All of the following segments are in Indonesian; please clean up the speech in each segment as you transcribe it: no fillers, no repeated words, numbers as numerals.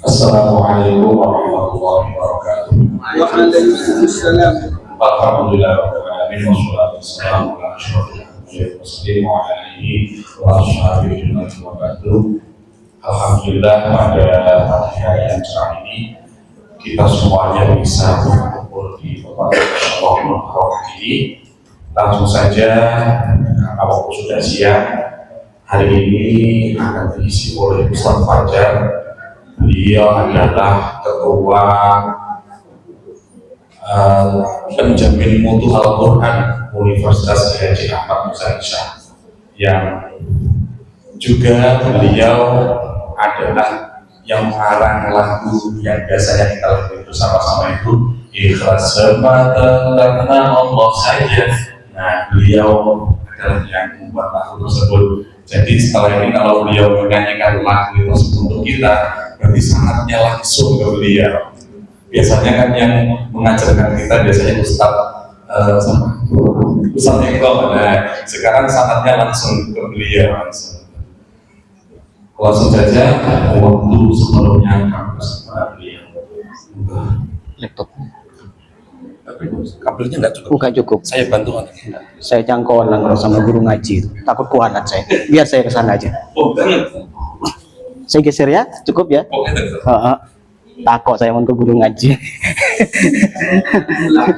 Assalamualaikum warahmatullahi wabarakatuh. Waalaikumsalam. Alhamdulillah rabbil alamin wassalatu wassalamu ala asyrofil anbiya'i wa ala alihi wa ashabihi wa ba'du. Alhamdulillah pada pagi hari yang cerah ini kita semuanya bisa berkumpul di tempat Allah ini. Langsung saja karena waktu sudah siang, hari ini akan diisi oleh Ustaz Fajar. Beliau adalah ketua penjamin mutu Al-Quran Universitas Haji Ahmad Musa Insya, yang juga beliau adalah yang mengarang lagu yang biasanya kita lakukan bersama-sama itu ikhlas semata karena Allah saja. Nah, beliau adalah yang membuat lagu tersebut. Jadi setelah ini kalau beliau menyanyikan lagu itu untuk kita, berarti sangatnya langsung ke beliau. Biasanya kan yang mengajarkan kita biasanya Ustadz Eko. Nah, sekarang sangatnya langsung ke beliau langsung saja waktu sebelumnya kampus kepada beliau. Laptop kabelnya nggak cukup. Bukan cukup. Saya bantu. Saya jangkauan kalau sama guru ngaji itu. Takut kualat saya. Biar saya kesana aja. Oh, banget. Saya geser ya, cukup ya. Takut saya untuk guru ngaji.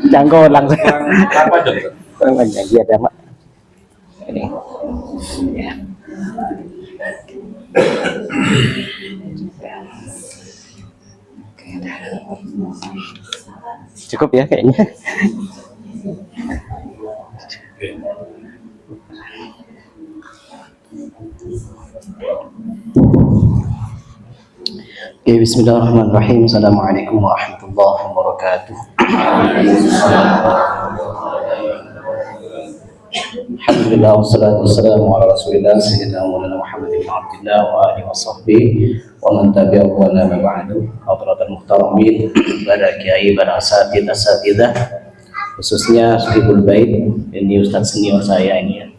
Jangkauan langsung. Apa dokter? Kurang ngaji ada mak. Ini. Ya. Cukup ya kayaknya. Oke, bismillahirrahmanirrahim. Assalamualaikum warahmatullahi wabarakatuh. Alhamdulillah wassalatu wassalamu ala Rasulillah sayyidina Maulana Muhammad bin Abdullah wa alihi washabbihi wa man tabi'ahu wa la ba'du. Hadratul muhtaramin, para kiai, para asatidzah, khususnya Sahibul Bait, ini Ustaz senior saya ini ya,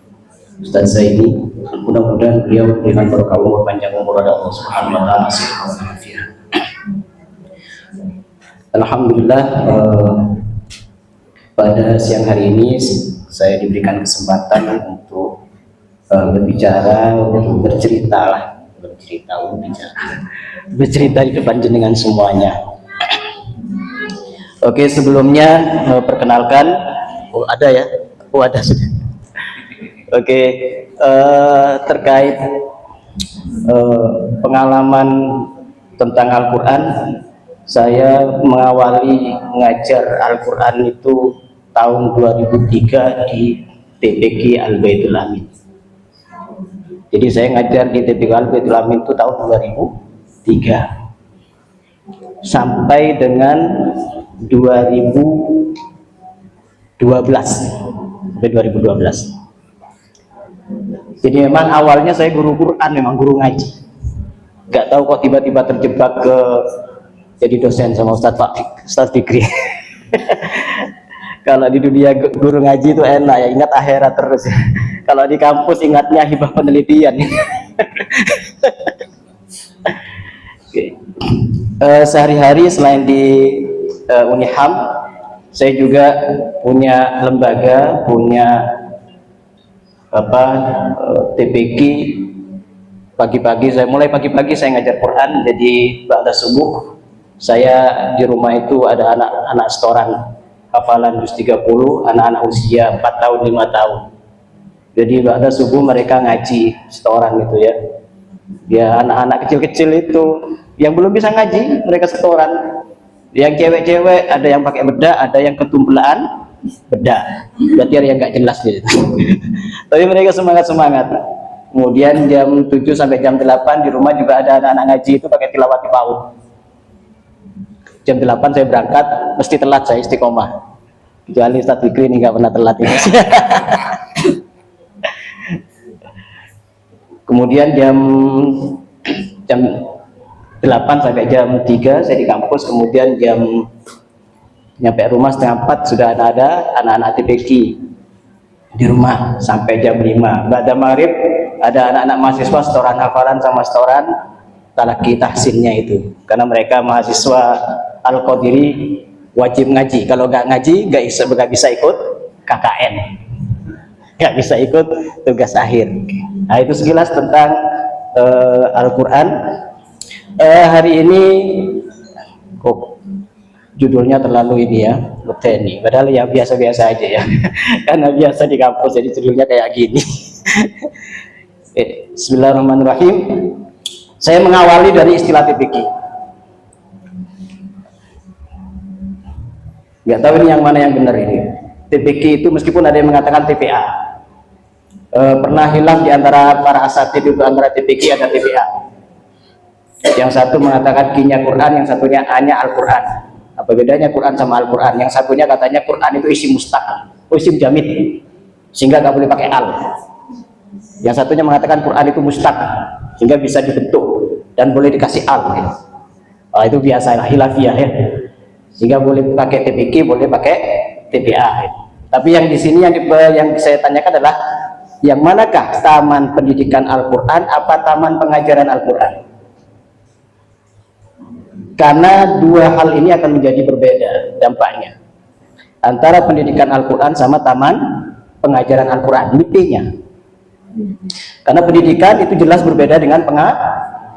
Ustaz Zaini. Mudah-mudahan beliau dengan berkah umur panjang umur dari Allah Subhanahu wa taala. Alhamdulillah, pada siang hari ini saya diberikan kesempatan untuk berbicara, untuk bercerita di depan jenengan semuanya. Oke, sebelumnya perkenalkan, ada ya? Ada sudah. Oke, terkait pengalaman tentang Al-Quran, saya mengawali mengajar Al-Quran itu tahun 2003 di TPQ Al-Baitul Amin. Jadi saya ngajar di TPQ Al-Baitul Amin itu tahun 2003 sampai dengan 2012. Jadi memang awalnya saya guru Quran, memang guru ngaji. Gak tahu kok tiba-tiba terjebak ke jadi dosen sama Ustadz Fikri. Kalau di dunia guru ngaji itu enak ya, ingat akhirat terus. Kalau di kampus ingatnya hibah penelitian. Sehari-hari selain di Uniham, saya juga punya lembaga, punya TPQ. Pagi-pagi saya ngajar Quran. Jadi ba'da subuh saya di rumah itu ada anak-anak setoran hafalan juz 30, anak-anak usia 4 tahun 5 tahun. Jadi ba'da subuh mereka ngaji setoran gitu ya. Ya anak-anak kecil-kecil itu yang belum bisa ngaji mereka setoran. Yang cewek-cewek ada yang pakai bedak, ada yang ketumbelaan bedak. Berarti ada yang nggak jelas gitu. Tapi mereka semangat. Kemudian jam 7 sampai jam 8 di rumah juga ada anak-anak ngaji itu pakai tilawat di PAUD. Jam 8 saya berangkat, mesti telat saya istiqomah. Kecuali Ustadz Fikri ini nggak pernah telat ini. Kemudian jam 8 sampai jam 3 saya di kampus. Kemudian jam nyampe rumah setengah 4 sudah ada anak-anak TPQ di rumah sampai jam 5. Ba'da maghrib ada anak-anak mahasiswa setoran hafalan sama setoran talaki tahsinnya itu, karena mereka mahasiswa Al-Qadiri wajib ngaji. Kalau nggak ngaji nggak bisa ikut KKN, nggak bisa ikut tugas akhir. Nah, itu sekilas tentang Al-Quran. Hari ini kok judulnya terlalu ini ya, Luteni, padahal ya biasa-biasa aja ya karena biasa di kampus jadi judulnya kayak gini. Bismillahirrahmanirrahim. Saya mengawali dari istilah TPQ. Nggak tahu ini yang mana yang benar ini. TPQ itu meskipun ada yang mengatakan TPA, pernah hilang di antara para asatid itu, antara TPQ ada TPA. Yang satu mengatakan Q-nya Quran, yang satunya A-nya Al-Quran. Apa bedanya Quran sama Al-Quran? Yang satunya katanya Quran itu isim mustaq, isim jamid, sehingga nggak boleh pakai al. Yang satunya mengatakan Quran itu mustaq, sehingga bisa dibentuk dan boleh dikasih al. Ya. Oh, itu biasa hilafiyah ya. Sehingga boleh pakai TPQ, boleh pakai TPA. Ya. Tapi yang di sini yang saya tanyakan adalah yang manakah taman pendidikan Al-Quran apa taman pengajaran Al-Quran? Karena dua hal ini akan menjadi berbeda dampaknya antara pendidikan Al-Quran sama taman pengajaran Al-Quran, mitinya. Karena pendidikan itu jelas berbeda dengan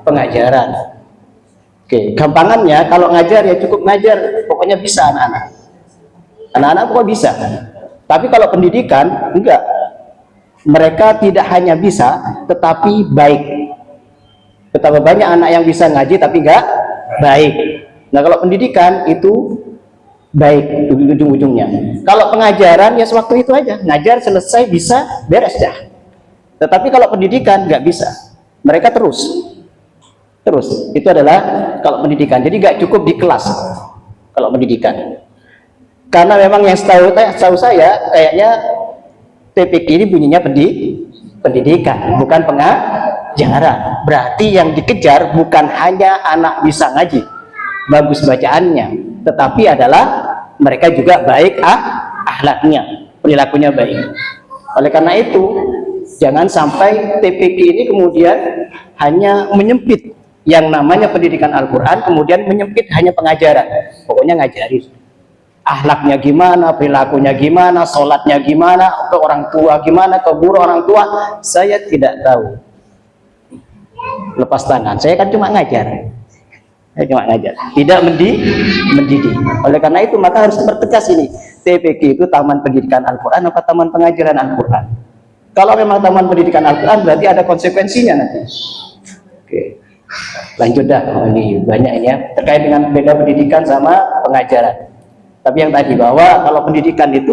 pengajaran. Oke, gampangannya kalau ngajar ya cukup ngajar, pokoknya bisa anak-anak. Anak-anak pokoknya bisa. Tapi kalau pendidikan enggak. Mereka tidak hanya bisa, tetapi baik. Betapa banyak anak yang bisa ngaji tapi enggak baik. Nah, kalau pendidikan itu baik ujung-ujungnya. Kalau pengajaran ya sewaktu itu aja, ngajar selesai bisa beres dah. Tetapi kalau pendidikan nggak bisa, mereka terus itu adalah kalau pendidikan. Jadi nggak cukup di kelas kalau pendidikan. Karena memang yang setahu saya kayaknya TPQ ini bunyinya pendidikan, bukan pengajaran. Berarti yang dikejar bukan hanya anak bisa ngaji, bagus bacaannya, tetapi adalah mereka juga baik akhlaknya, perilakunya baik. Oleh karena itu, jangan sampai TPQ ini kemudian hanya menyempit yang namanya pendidikan Al-Quran, kemudian menyempit hanya pengajaran. Pokoknya ngajarin akhlaknya gimana, perilakunya gimana, sholatnya gimana, ke orang tua gimana, ke guru orang tua. Saya tidak tahu, lepas tangan. Saya kan cuma ngajar, tidak mendidik. Oleh karena itu maka harus dipertegas ini, TPQ itu taman pendidikan Al-Quran atau taman pengajaran Al-Quran. Kalau memang taman pendidikan Al-Quran berarti ada konsekuensinya nanti. Oke, lanjut dah. Ini banyak ini ya terkait dengan beda pendidikan sama pengajaran. Tapi yang tadi bahwa kalau pendidikan itu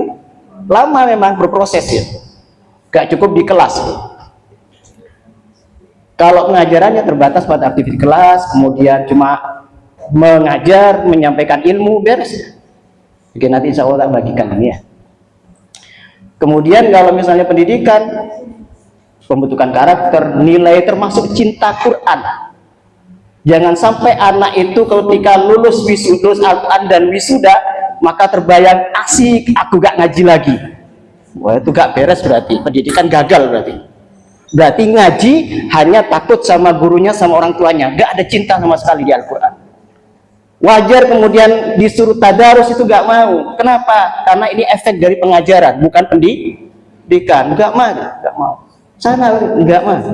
lama memang berproses ya, gak cukup di kelas. Kalau pengajarannya terbatas pada aktivitas kelas, kemudian cuma mengajar, menyampaikan ilmu, beres. Oke, nanti insya Allah tak bagikan ini ya. Kemudian kalau misalnya pendidikan, pembentukan karakter, nilai termasuk cinta Quran. Jangan sampai anak itu ketika lulus Al-Quran dan wisuda, maka terbayang asik, aku gak ngaji lagi. Wah, itu gak beres berarti, pendidikan gagal berarti. Berarti ngaji hanya takut sama gurunya, sama orang tuanya, gak ada cinta sama sekali di Al-Quran. Wajar kemudian disuruh tadarus itu gak mau. Kenapa? Karena ini efek dari pengajaran, bukan pendidikan. Gak mau. Sana gak mau.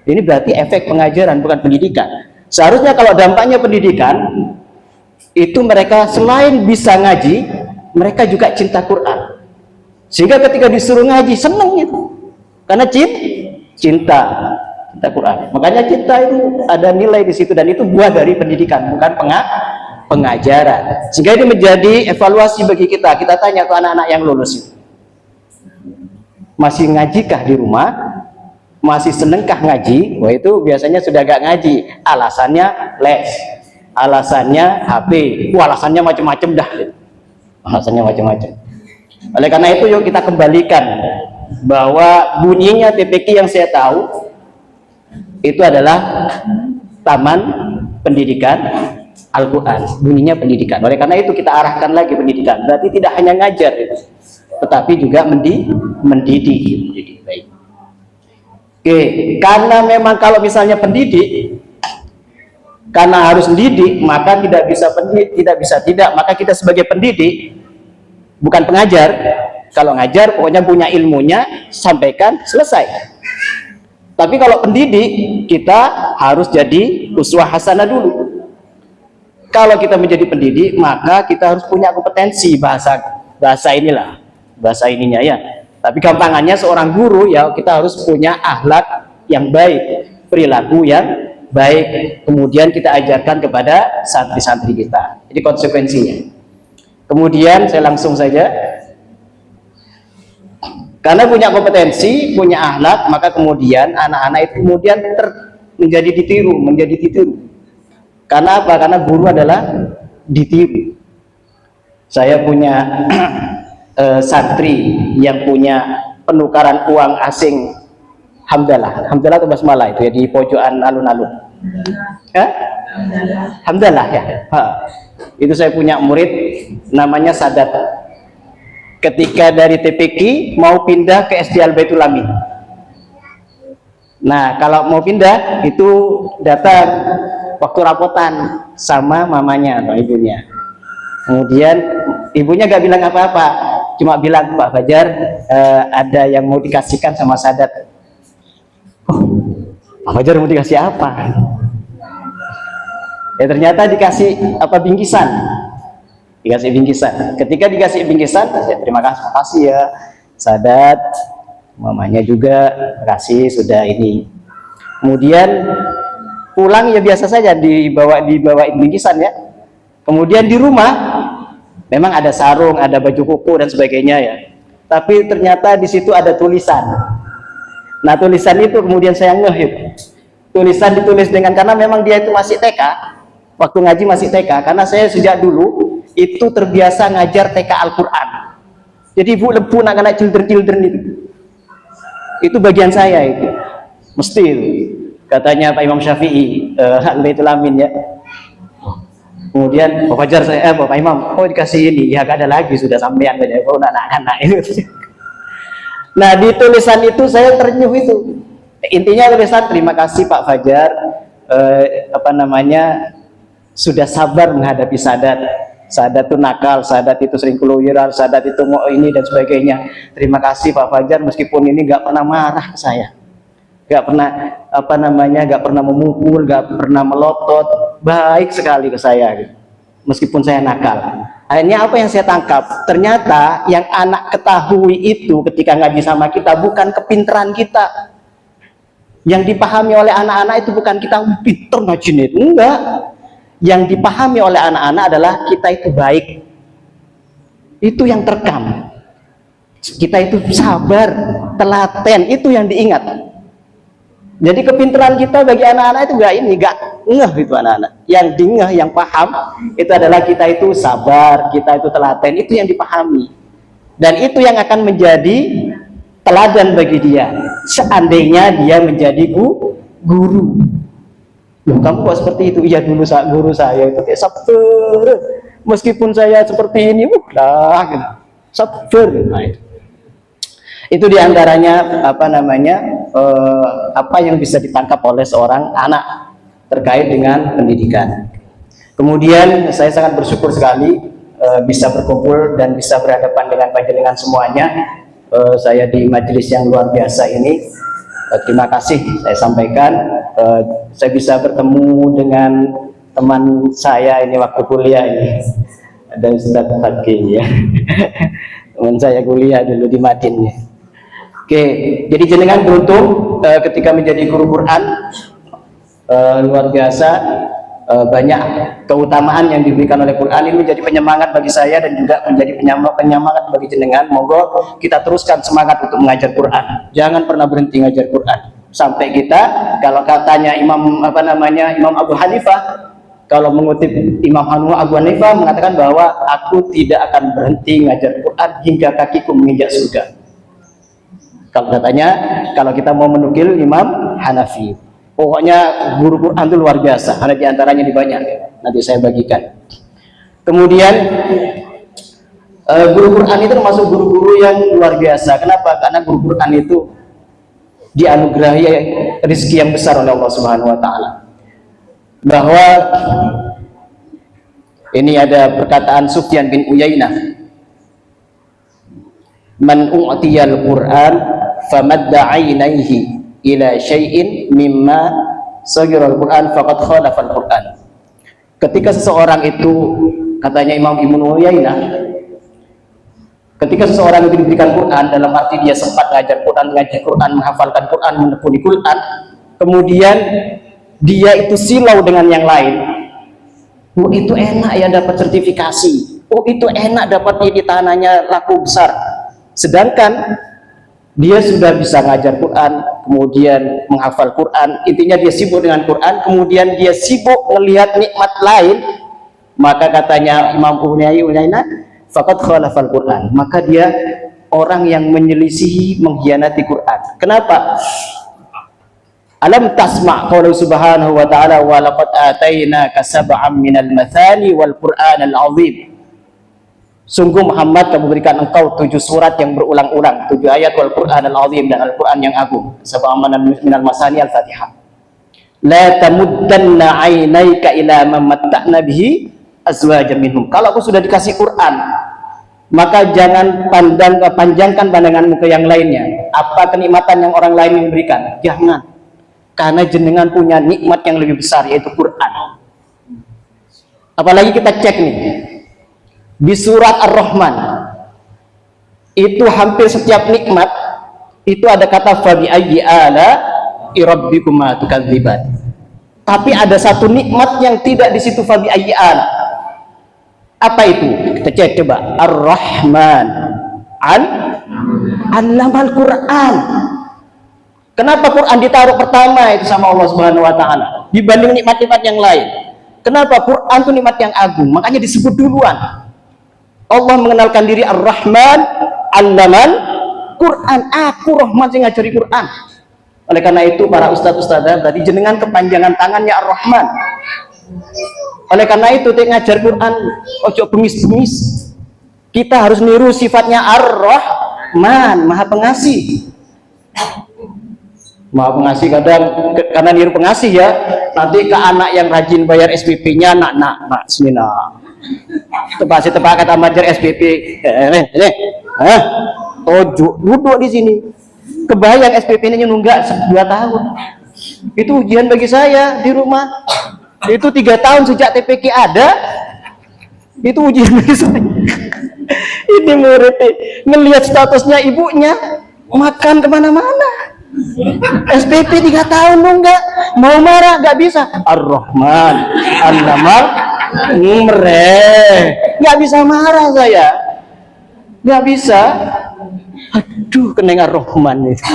Ini berarti efek pengajaran, bukan pendidikan. Seharusnya kalau dampaknya pendidikan, itu mereka selain bisa ngaji, mereka juga cinta Quran. Sehingga ketika disuruh ngaji seneng itu, karena cinta Quran. Makanya cinta itu ada nilai di situ dan itu buah dari pendidikan, bukan pengajaran. Sehingga ini menjadi evaluasi bagi kita. Kita tanya ke anak-anak yang lulus itu, masih ngajikah di rumah? Masih senengkah ngaji? Wah, itu biasanya sudah gak ngaji. Alasannya les, alasannya HP, alasannya macam-macam dah. Alasannya macam-macam. Oleh karena itu yuk kita kembalikan bahwa bunyinya TPQ yang saya tahu itu adalah taman pendidikan Al-Quran. Bunyinya pendidikan. Oleh karena itu kita arahkan lagi pendidikan. Berarti tidak hanya ngajar itu, tetapi juga mendidik. Baik. Oke, karena memang kalau misalnya pendidik Karena harus mendidik, maka tidak bisa tidak, maka kita sebagai pendidik, bukan pengajar. Kalau ngajar, pokoknya punya ilmunya, sampaikan, selesai. Tapi kalau pendidik, kita harus jadi uswah hasanah dulu. Kalau kita menjadi pendidik, maka kita harus punya kompetensi bahasa ininya ya. Tapi gampangannya seorang guru ya, kita harus punya akhlak yang baik, perilaku yang baik, kemudian kita ajarkan kepada santri-santri kita. Jadi konsekuensinya. Kemudian saya langsung saja, karena punya kompetensi, punya akhlak, maka kemudian anak-anak itu kemudian menjadi ditiru. Karena apa? Karena guru adalah ditiru. Saya punya santri yang punya penukaran uang asing, Hamdalah atau basmalah itu ya, di pojokan alun-alun. Hamdalah ya. Itu saya punya murid namanya Sadat. Ketika dari TPQ mau pindah ke SD Al Baitul Amin. Nah, kalau mau pindah itu datang waktu rapotan sama mamanya atau ibunya. Kemudian ibunya gak bilang apa-apa, cuma bilang, Pak Fajar ada yang mau dikasihkan sama Sadat. Pak Fajar mau dikasih apa? Ya ternyata dikasih apa, bingkisan. Dikasih bingkisan. Ketika dikasih bingkisan, saya terima kasih ya Sadat, mamanya juga kasih sudah ini. Kemudian pulang ya biasa saja dibawain bingkisan ya. Kemudian di rumah memang ada sarung, ada baju koko dan sebagainya ya. Tapi ternyata di situ ada tulisan. Nah, tulisan itu kemudian saya ngeh. Tulisan ditulis dengan, karena memang dia itu masih TK, waktu ngaji masih TK, karena saya sejak dulu itu terbiasa ngajar TK Al-Quran. Jadi ibu lebu anak-anak children itu bagian saya itu, mesti itu. Katanya Pak Imam Syafi'i, Al-Baitul Amin ya. Kemudian Pak Fajar Bapak Imam, oh dikasih ini, ya gak ada lagi, sudah sampean banyak anak-anak itu. Nah, di tulisan itu saya ternyuh itu. Intinya tulisan, terima kasih Pak Fajar, sudah sabar menghadapi Sadat. Sadat itu nakal, Sadat itu sering keluyuran, Sadat itu mau ini dan sebagainya. Terima kasih Pak Fajar, meskipun ini gak pernah marah ke saya, gak pernah gak pernah memukul, gak pernah melotot, baik sekali ke saya, meskipun saya nakal. Akhirnya apa yang saya tangkap? Ternyata yang anak ketahui itu ketika ngaji sama kita bukan kepintaran kita. Yang dipahami oleh anak-anak itu bukan kita pintar ngaji itu, enggak. Yang dipahami oleh anak-anak adalah kita itu baik. Itu yang terekam. Kita itu sabar, telaten, itu yang diingat. Jadi kepintaran kita bagi anak-anak itu enggak ngeh itu anak-anak. Yang diingeh, yang paham itu adalah kita itu sabar, kita itu telaten, itu yang dipahami. Dan itu yang akan menjadi teladan bagi dia. Seandainya dia menjadi guru. Loh, kamu kok seperti itu? Iya, dulu guru saya itu kayak sabar. Meskipun saya seperti ini, sabar. Nah, itu diantaranya apa yang bisa ditangkap oleh seorang anak terkait dengan pendidikan. Kemudian saya sangat bersyukur sekali bisa berkumpul dan bisa berhadapan dengan panjenengan semuanya. Saya di majelis yang luar biasa ini, terima kasih saya sampaikan. Saya bisa bertemu dengan teman saya ini waktu kuliah ini, ada Ustaz Fakih ya. Teman saya kuliah dulu di Madin ya. Oke, jadi jenengan beruntung ketika menjadi guru Quran, luar biasa, banyak keutamaan yang diberikan oleh Quran. Ini menjadi penyemangat bagi saya dan juga menjadi penyemangat bagi jenengan. Monggo kita teruskan semangat untuk mengajar Quran. Jangan pernah berhenti mengajar Quran sampai kita, kalau katanya Imam Abu Hanifah, kalau mengutip Imam Abu Hanifah mengatakan bahwa aku tidak akan berhenti mengajar Quran hingga kakiku menginjak surga. Kalau katanya, kalau kita mau menukil Imam Hanafi, pokoknya guru Quran itu luar biasa. Ada diantaranya di banyak, nanti saya bagikan. Kemudian guru Quran itu termasuk guru-guru yang luar biasa. Kenapa? Karena guru Quran itu dianugerahi rezeki yang besar oleh Allah Subhanahu Wa Taala. bahwa ini ada perkataan Sufyan bin Uyainah, man u'tiyal Qur'an famadda 'ainaihi ila syai'in mimma saghira al-Qur'an faqad khalafa al-Qur'an. Ketika seseorang itu, katanya Imam Ibnu Uyainah, ketika seseorang itu diberikan Quran, dalam arti dia sempat mengajar Quran, mengaji Quran, menghafalkan Quran, menekuni Quran, kemudian dia itu silau dengan yang lain, oh itu enak ya dapat sertifikasi, oh itu enak dapat ini tanahnya laku besar, sedangkan dia sudah bisa ngajar Quran, kemudian menghafal Quran, intinya dia sibuk dengan Quran, kemudian dia sibuk melihat nikmat lain, maka katanya Imam Uyainah, faqad khalafal Quran, maka dia orang yang menyelisihi, mengkhianati Quran. Kenapa? Alam tasma' qawlu subhanahu wa ta'ala wa laqad atainaka sab'an minal mathani wal Qur'anal azim. Sungguh Muhammad, kami berikan engkau 7 surat yang berulang-ulang, 7 ayat wal Qur'anal azim, dan Al-Quran yang agung. Sab'an minal masani al-Fatihah. La tamuddanna 'ainaika ila man matta'na bihi azwajan minhum. Kalau aku sudah dikasih Quran, maka jangan panjangkan pandanganmu ke yang lainnya. Apa kenikmatan yang orang lain memberikan? Jangan. Karena jenengan punya nikmat yang lebih besar, yaitu Quran. Apalagi kita cek nih di surat Ar-Rahman, itu hampir setiap nikmat itu ada kata fabi ayyi ala rabbikuma tukadziban. Tapi ada satu nikmat yang tidak di situ fabi ayyi ala. Apa itu? Kita cek coba. Ar-Rahman allamal Quran. Kenapa Quran ditaruh pertama itu sama Allah Subhanahu wa taala dibanding nikmat-nikmat yang lain? Kenapa? Quran itu nikmat yang agung, makanya disebut duluan. Allah mengenalkan diri Ar-Rahman allamal Quran. Aku Rahman yang ngajari Quran. Oleh karena itu para ustadz-ustadzah tadi jenengan kepanjangan tangannya Ar-Rahman. Oleh karena itu kita ngajar Quran ojo bengis-bengis. Kita harus niru sifatnya Ar-Rahman, Maha Pengasih. Maha Pengasih, kadang karena niru pengasih ya, nanti ke anak yang rajin bayar SPP-nya, nak bismillah. Tebak kata majar SPP. Duduk di sini. Kebayang SPP-nya nunggak 2 tahun. Itu ujian bagi saya di rumah. Itu 3 tahun sejak TPQ ada, itu ujian bagi saya. Ini murid ngelihat statusnya ibunya makan kemana-mana, SPP 3 tahun enggak mau marah, nggak bisa. Ar-Rahman allamal nggak bisa marah saya, nggak bisa. Aduh, kena Ar-Rahman itu.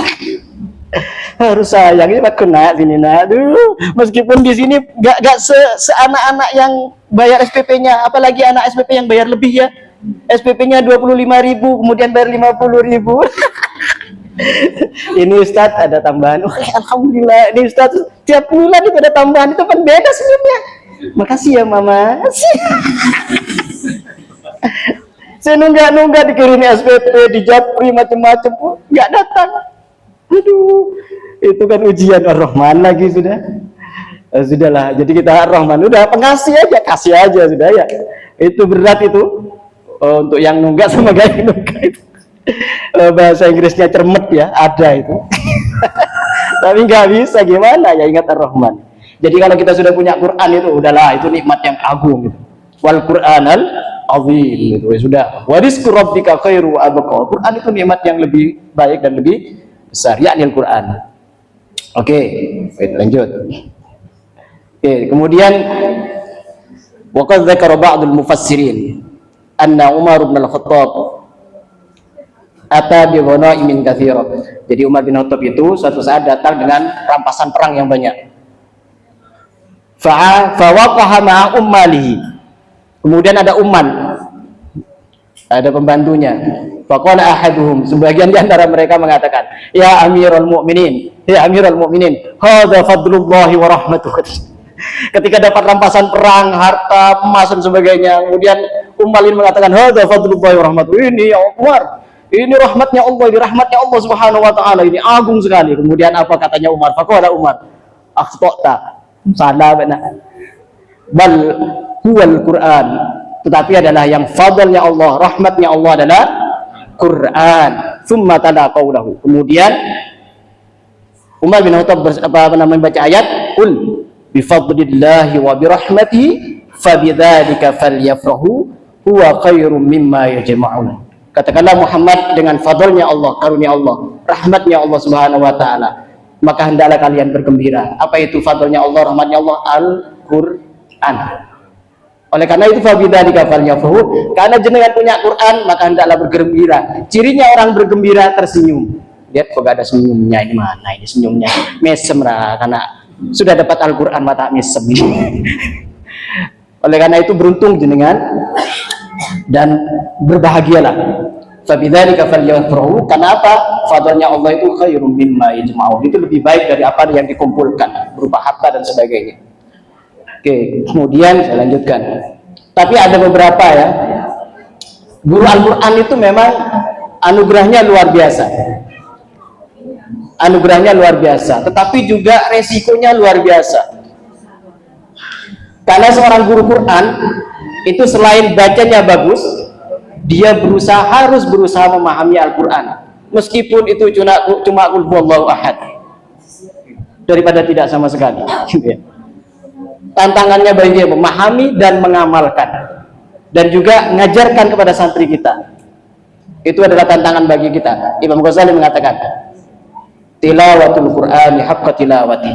Harus sayang ini kena sini nak. Aduh, meskipun di sini gak se anak-anak yang bayar SPP-nya, apalagi anak SPP yang bayar lebih ya. SPP-nya 25.000 kemudian bayar 50.000. Ini Ustadz ada tambahan. Alhamdulillah, ini Ustadz tiap bulan itu ada tambahan, itu kan beda senyumnya. Makasih ya Mama. Saya nunggak dikirimi SPP, di Japri macam-macam, nggak datang. Aduh, itu kan ujian Ar-Rahman lagi sudah. Sudahlah, jadi kita Ar-Rahman udah pengasih aja, kasih aja sudah ya. Itu berat itu untuk yang nunggak sama gaya nunggak itu. Bahasa Inggrisnya cermet ya, ada itu. Tapi nggak bisa, gimana ya, ingat Ar-Rahman. Jadi kalau kita sudah punya Quran itu udahlah, itu nikmat yang agung gitu. Wal Qur'anal azim itu sudah. Wa rizqu rabbika khairu wa abqa. Quran itu nikmat yang lebih baik dan lebih besar, yakni Al-Quran. Oke, baik, lanjut. Oke, kemudian waqad dzakara ba'dul mufassirin anna Umar bin Al-Khattab ata bi ghanaimin katsira. Jadi Umar bin Khattab itu suatu saat datang dengan rampasan perang yang banyak. Fa waqaha ma'a ummalihi. Kemudian ada Umman, ada pembantunya. Faqala ahaduhum, sebagian di antara mereka mengatakan, ya Amirul Mukminin, hadza fadlullahi wa rahmatuh. Ketika dapat rampasan perang, harta, emas dan sebagainya, kemudian Ummalin mengatakan, hadza fadlullahi wa rahmatuh. Ini ya Umar, ini rahmatnya Allah, ini rahmatnya Allah Subhanahu wa taala, ini agung sekali. Kemudian apa katanya Umar? Faqala Umar, akhtata, salah benar. bal huwal Quran, tetapi adalah yang fadlnya Allah, rahmatnya Allah adalah Quran. Tsumma tala qaulahu, kemudian Umar bin Khattab membaca ayat qul bi fadlillahi wa bi rahmatihi fabidzalika falyafrahu huwa khairum mimma yajma'un. Katakanlah Muhammad, dengan fadlnya Allah, karunia Allah, rahmatnya Allah Subhanahu wa taala, maka hendaklah kalian bergembira. Apa itu fadlnya Allah, rahmatnya Allah? Al-Qur'an. Oleh karena itu fabidzalika falyafrahu, karena jenengan punya Quran maka hendaklah bergembira. Cirinya orang bergembira tersenyum. Lihat kok gak ada senyumnya, ini mana ini senyumnya? Mesem lah, karena sudah dapat Al-Quran mata mesem. Oleh karena itu beruntung jenengan dan berbahagialah. Fabidzalika falyafrahu, karena apa? Fadlnya Allah itu khairum mimma yajma'un, itu lebih baik dari apa yang dikumpulkan berupa harta dan sebagainya. Oke, kemudian saya lanjutkan. Tapi ada beberapa ya, guru Al-Quran itu memang anugerahnya luar biasa. Anugerahnya luar biasa, tetapi juga resikonya luar biasa. Karena seorang guru Quran itu selain bacanya bagus, dia harus berusaha memahami Al-Quran, meskipun itu cuma qul huwallahu ahad, daripada tidak sama sekali. Tantangannya bagi dia memahami dan mengamalkan, dan juga mengajarkan kepada santri kita. Itu adalah tantangan bagi kita. Imam Ghazali mengatakan, tilawatul Qur'ani haqqa tilawati,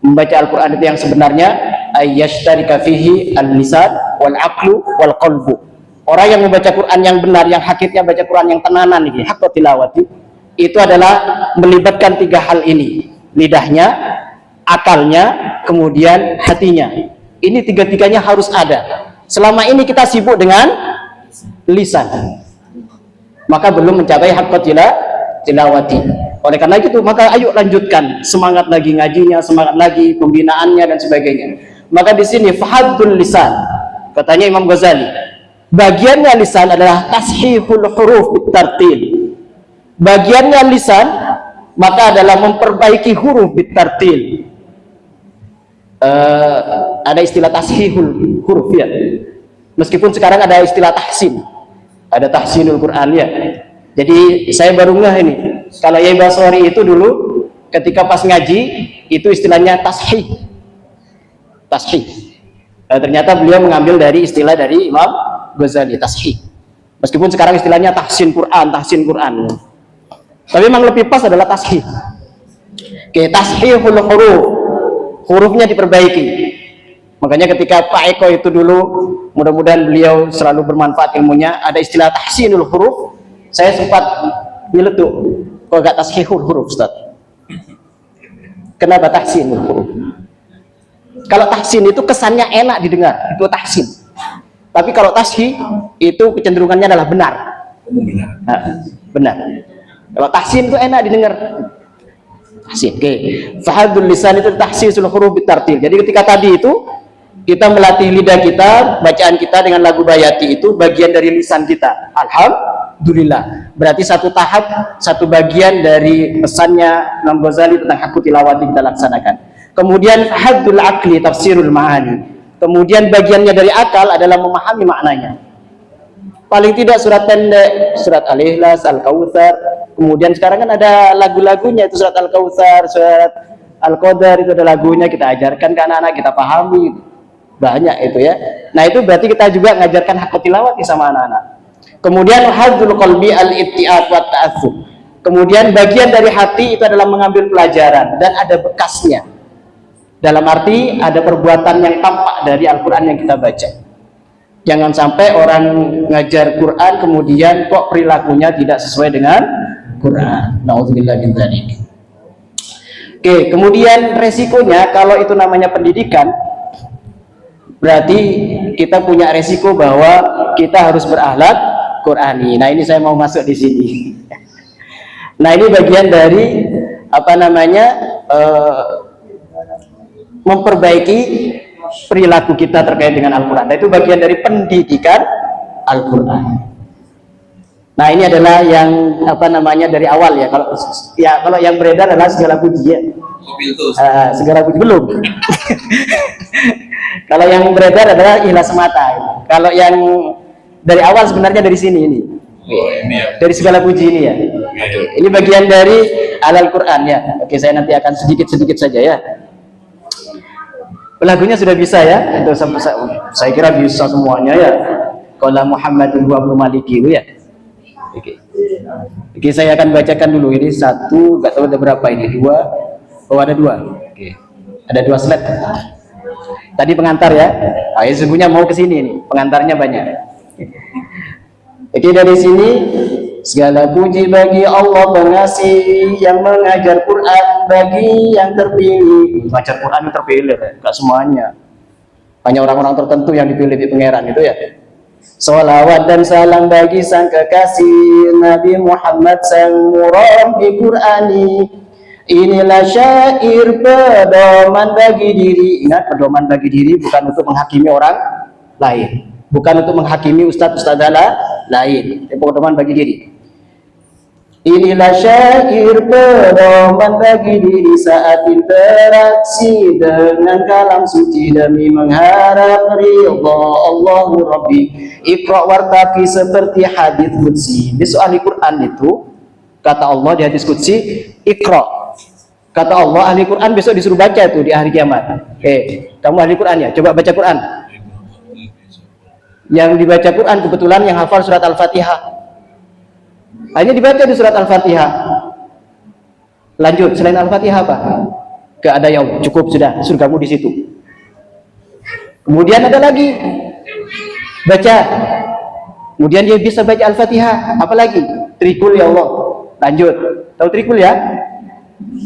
membaca Al-Quran itu yang sebenarnya, ayyashtarika fihi al-lisan wal aqlu wal qalbu. Orang yang membaca Quran yang benar, yang hakikatnya baca Quran yang tenanan ini, haqqa tilawati, itu adalah melibatkan tiga hal ini: lidahnya, akalnya, kemudian hatinya. Ini tiga-tiganya harus ada. Selama ini kita sibuk dengan lisan, maka belum mencapai haqqa tilawati. Oleh karena itu, maka ayo lanjutkan, semangat lagi ngajinya, semangat lagi pembinaannya dan sebagainya. Maka di sini fahadul lisan, katanya Imam Ghazali, bagiannya lisan adalah tashihul huruf bitartil. Bagiannya lisan maka adalah memperbaiki huruf bitartil. Ada istilah tashihul huruf ya. Meskipun sekarang ada istilah tahsin, ada tahsinul Quran ya. Jadi saya baru ngeh ini, kalau Yai Basori itu dulu ketika pas ngaji itu istilahnya tashih. Ternyata beliau mengambil dari istilah dari Imam Ghazali, tashih. Meskipun sekarang istilahnya tahsin Quran. Tapi memang lebih pas adalah tashih. Oke, tashihul huruf, hurufnya diperbaiki. Makanya ketika Pak Eko itu dulu, mudah-mudahan beliau selalu bermanfaat ilmunya, ada istilah tahsinul huruf. Saya sempat nyeletuk, kok gak tashihul huruf, Ustaz? Kenapa tahsinul huruf? Kalau tahsin itu kesannya enak didengar, itu tahsin. Tapi kalau tashih itu kecenderungannya adalah benar. Nah, benar. Kalau tahsin itu enak didengar. Tahsin. Oke. Fahadul lisan itu tahsinul huruf bitartil. Jadi ketika tadi itu kita melatih lidah kita, bacaan kita dengan lagu bayati itu bagian dari lisan kita. Alhamdulillah. Berarti satu tahap, satu bagian dari pesannya Imam Ghazali tentang hakku tilawati kita laksanakan. Kemudian haddul aqli tafsirul ma'ani. Kemudian bagiannya dari akal adalah memahami maknanya. Paling tidak surat pendek, surat Al-Ikhlas, Al-Kautsar. Kemudian sekarang kan ada lagu-lagunya, itu surat Al-Kautsar, surat Al-Qadar, itu ada lagunya, kita ajarkan ke anak-anak, kita pahami. Banyak itu ya. Nah itu berarti kita juga ngajarkan hakku tilawati sama anak-anak. Kemudian haddul qalbi al-ibtiat wa ta'assub. Kemudian bagian dari hati itu adalah mengambil pelajaran dan ada bekasnya. Dalam arti ada perbuatan yang tampak dari Al-Quran yang kita baca. Jangan sampai orang ngajar Quran kemudian kok perilakunya tidak sesuai dengan Quran. Nauzubillah min dzalik. Oke, kemudian resikonya kalau itu namanya pendidikan, berarti kita punya resiko bahwa kita harus berakhlak Qurani. Nah ini saya mau masuk di sini. Nah ini bagian dari apa namanya memperbaiki perilaku kita terkait dengan Al-Quran. Nah, itu bagian dari pendidikan Al-Quran. Nah ini adalah yang apa namanya dari awal ya. Kalau yang beredar adalah segala puji ya. Segala puji belum. Kalau yang beredar adalah ikhlas semata. Kalau yang dari awal sebenarnya dari sini ini. Oh, ini ya. Dari segala puji ini ya. Ini bagian dari alal Quran ya. Oke, saya nanti akan sedikit-sedikit saja ya. Lagunya sudah bisa ya. Itu saya kira bisa semuanya ya. Qala Muhammadun wa ibnu Maliki itu ya. Oke. Oke, saya akan bacakan dulu ini satu, enggak tahu ada berapa ini, dua. Oh, ada dua. Oke. Ada dua slide. Tadi pengantar ya. Ah, ini sungguhnya mau ke sini nih. Pengantarnya banyak. Oke, dari sini segala puji bagi Allah pengasih yang mengajar Quran bagi yang terpilih. Mengajar Quran yang terpilih, enggak semuanya. Hanya orang-orang tertentu yang dipilih di pangeran itu ya. Salawat dan salam bagi sang kekasih Nabi Muhammad sang murabbi Qur'ani. Inilah syair pedoman bagi diri. Ingat, pedoman bagi diri bukan untuk menghakimi orang lain, bukan untuk menghakimi ustadz-ustadz lain, tapi pedoman bagi diri. Inilah syair pedoman bagi diri saat interaksi dengan kalam suci demi mengharap ridha Allahu Rabbi. Iqra wartaqi seperti hadits qudsi. Di ahli Quran itu kata Allah di hadis qudsi, Iqra. Kata Allah ahli Quran besok disuruh baca itu di hari kiamat. Kamu ahli Quran ya? Coba baca Quran. Yang dibaca Quran kebetulan yang hafal surat Al-Fatihah. Hanya dibaca di surat Al-Fatihah. Lanjut, selain Al-Fatihah apa? Gak ada yang cukup, sudah surgamu di situ. Kemudian ada lagi baca. Kemudian dia bisa baca Al-Fatihah. Apalagi? Trikul ya Allah. Lanjut. Tahu trikul ya?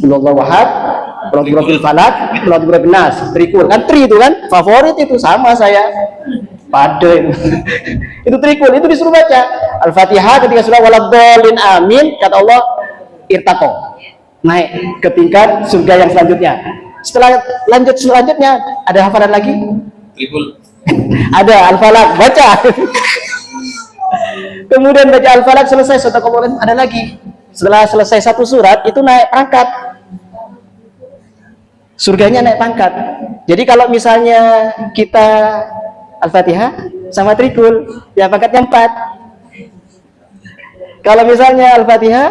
Allahu Ahad, Qul huwallahu falaq, Qul huwallahu nas. Trikul kan itu kan favorit itu sama saya. Pada itu trikul, itu disuruh baca Al-Fatihah ketika sudah waladhdallin amin, kata Allah irtaqo, naik ke tingkat surga yang selanjutnya. Setelah selanjutnya ada hafalan lagi Trikul. ada Al-Falaq, baca. Kemudian baca Al-Falaq selesai, kemudian ada lagi. Setelah selesai satu surat itu naik pangkat, surganya naik pangkat. Jadi kalau misalnya kita Al-Fatihah sama trikul, ya pangkatnya 4. Kalau misalnya Al-Fatihah,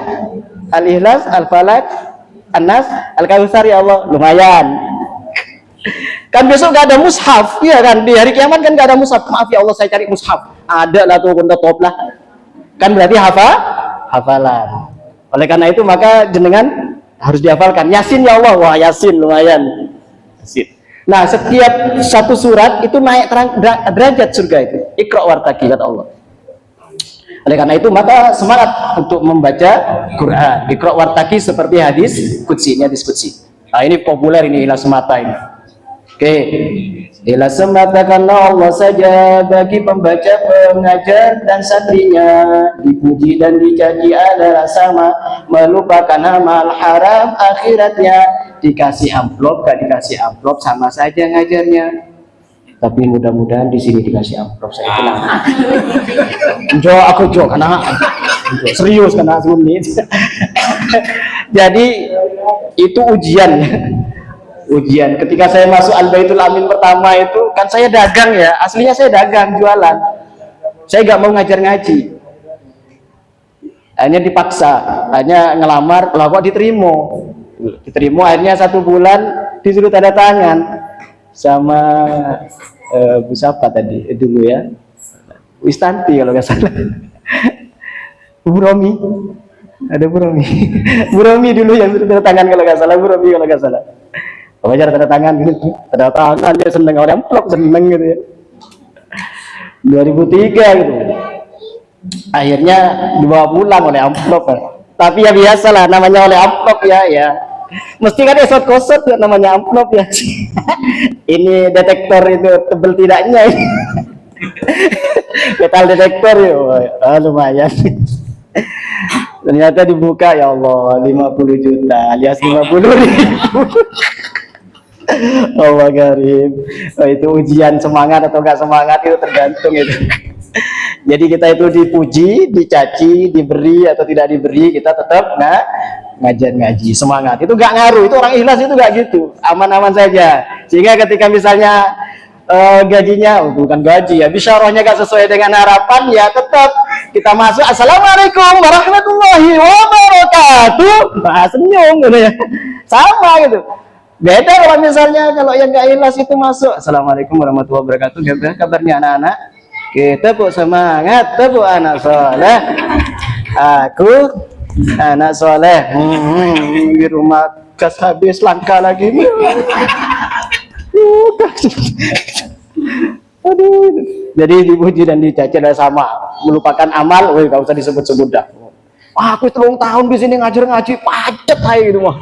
Al-Ikhlas, Al-Falaq, An-Nas, Al-Kautsar ya Allah, lumayan. Kan besok gak ada mushaf, iya kan? Di hari kiamat kan gak ada mushaf. Maaf ya Allah, saya cari mushaf. Ada lah tuh, kontak top lah. Kan berarti hafalan. Oleh karena itu maka jenengan harus dihafalkan. Yasin ya Allah, wah Yasin lumayan. Yasin. Nah, setiap satu surat itu naik derajat surga itu. Iqra wartaqi kata Allah. Oleh karena itu maka semangat untuk membaca Quran. Iqra wartaqi seperti hadis qudsi, hadis qudsi. Nah, ini populer ini ilah semata ini. Oke. Ilah semata karena Allah saja bagi pembaca, pengajar dan santrinya. Dipuji dan dicaci adalah sama, melupakan amal haram akhiratnya. Dikasih amplop, gak dikasih amplop sama saja ngajarnya. Tapi mudah-mudahan di sini dikasih amplop, saya tenang. Aku karena serius karena sunni. Jadi itu ujian. Ujian ketika saya masuk Al-Baitul Amin pertama itu kan saya dagang ya, aslinya saya dagang jualan, saya gak mau ngajar ngaji, hanya dipaksa, hanya ngelamar, lah kok diterima akhirnya 1 bulan disuruh tanda tangan sama Bu Sapa tadi dulu ya, Wistanti kalau nggak salah. Bu Romi, ada Bu Romi dulu yang suruh tanda tangan kalau nggak salah, Bu Romi kalau nggak salah. Wajar tanda tangan gitu, tanda tangan dia seneng, orang amplop seneng gitu ya. 2003 gitu. Akhirnya dibawa pulang oleh amplop. Tapi ya biasalah namanya oleh amplop ya. Mesti kan esot-kosot ya namanya amplop ya. Ini detektor itu tebel tidaknya ini. Metal detektor ya. Lumayan. Ternyata dibuka ya Allah 50 juta alias 50.000. Allah karim. Itu ujian semangat atau enggak semangat itu tergantung itu. Jadi kita itu dipuji, dicaci, diberi atau tidak diberi, kita tetap ngajar ngaji, semangat. Itu enggak ngaruh, itu orang ikhlas itu enggak gitu. Aman-aman saja. Sehingga ketika misalnya gajinya bukan gaji ya, bisyarahnya gak sesuai dengan harapan ya tetap kita masuk assalamualaikum warahmatullahi wabarakatuh, nah senyum gitu ya, sama gitu. Beda kalau misalnya kalau yang gak ikhlas itu masuk assalamualaikum warahmatullahi wabarakatuh, gimana kabarnya anak-anak, kita tepuk semangat, tepuk anak soleh, aku anak soleh, di rumah gas habis langka lagi. Aduh, jadi dipuji dan dicaci adalah sama, melupakan amal, woi gak usah disebut-sebut dah. Aku 3 tahun di sini ngajar ngaji pacet aja gitu mah.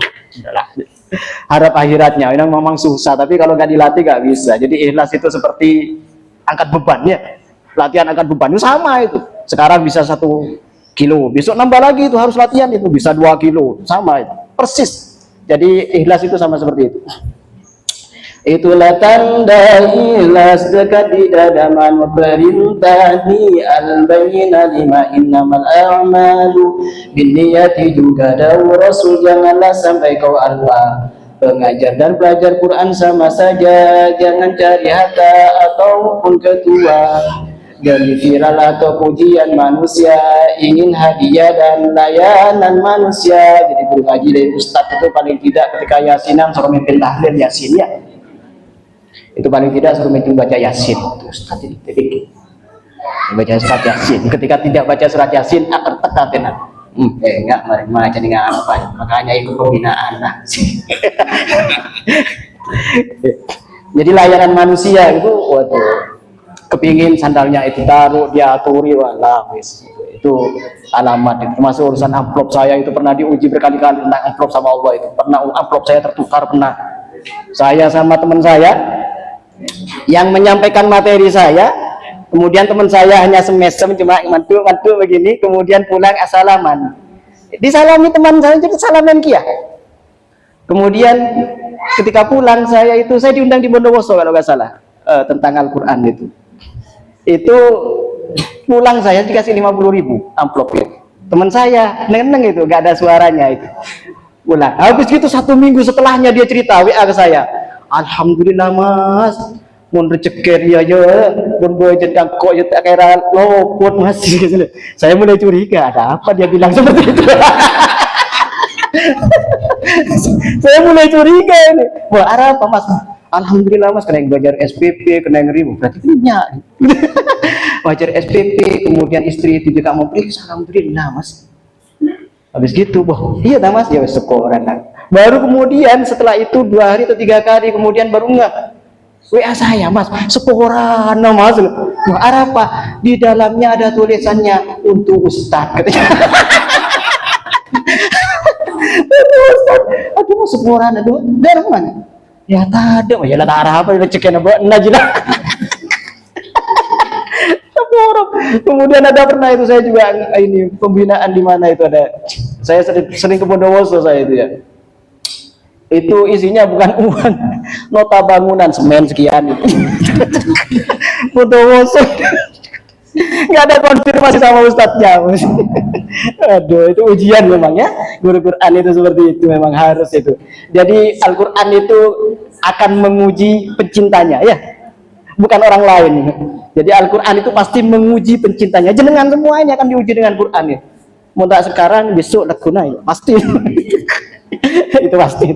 Harap akhiratnya, ini memang susah, tapi kalau gak dilatih gak bisa. Jadi ikhlas itu seperti angkat beban ya, latihan angkat beban itu sama itu. Sekarang bisa 1 kilo, besok nambah lagi itu harus latihan itu bisa 2 kilo, sama itu, persis. Jadi ikhlas itu sama seperti itu. Itulah tanda ikhlas dekat di dadaman perintahi al-bayyina lima innamal a'malu binniyati, juga dawuh Rasul janganlah sampai kau Allah. Pengajar dan pelajar Quran sama saja, jangan cari harta ataupun ketua. Dari viral atau pujian manusia, ingin hadiah dan layanan manusia. Jadi guru ngaji dari ustadz itu paling tidak ketika yasinan suruh mimpin tahlil yasin ya. Itu paling tidak suruh mimpin baca yasin. Itu ustadz ini baca surat yasin. Ketika tidak baca surat yasin akan tekan tenan. Enggak, mari jadi nggak apa. Makanya ikut pembinaan lah. Jadi layanan manusia itu, waduh, kepingin sandalnya itu taruh dia aturi, walah wis itu alamat itu. Termasuk urusan amplop saya itu pernah diuji berkali-kali tentang amplop sama Allah itu. Pernah amplop saya tertukar, pernah saya sama teman saya yang menyampaikan materi saya, kemudian teman saya hanya semester cuma mantu begini, kemudian pulang assalaman, disalami teman saya jadi salaman kia. Kemudian ketika pulang saya diundang di Bondowoso kalau nggak salah, tentang Al-Quran itu pulang saya dikasih 50.000 amplop ya. Teman saya neng itu nggak ada suaranya itu pulang. Habis gitu 1 minggu setelahnya dia cerita WA ke saya, alhamdulillah mas, mun rezeki ya mun boy jedang kok ya tak kira lopot mas. Saya mulai curiga ada apa dia bilang seperti itu. Saya mulai curiga ini, wah arah apa mas? Alhamdulillah mas, kena belajar SPP, kena ngeribu, berarti punya. Belajar SPP, kemudian istri itu juga mau periksa, alhamdulillah mas. Habis gitu, boh, iya dah mas, ya syukuran lah. Baru kemudian setelah itu 2 hari atau 3 kali kemudian baru enggak WA saya mas, syukuran mas. Wah arah apa? Di dalamnya ada tulisannya untuk ustaz, katanya. Aduh mas, syukuran, aduh dari mana? Ya tadi, ya lah tak apa cekin apa najilah. Kemudian ada pernah itu saya juga ini pembinaan di mana itu ada, saya sering ke Bondowoso saya itu ya. Itu isinya bukan uang, nota bangunan semen sekian itu. Bondowoso nggak ada konfirmasi sama ustadznya. Aduh, itu ujian memang ya. Guru Quran itu seperti itu, memang harus itu. Jadi Al-Quran itu akan menguji pencintanya ya, bukan orang lain. Jadi Al-Quran itu pasti menguji pencintanya. Jenengan semua ini akan diuji dengan Quran ya. Mau tak sekarang, besok lekuna ya, pasti. Itu pasti.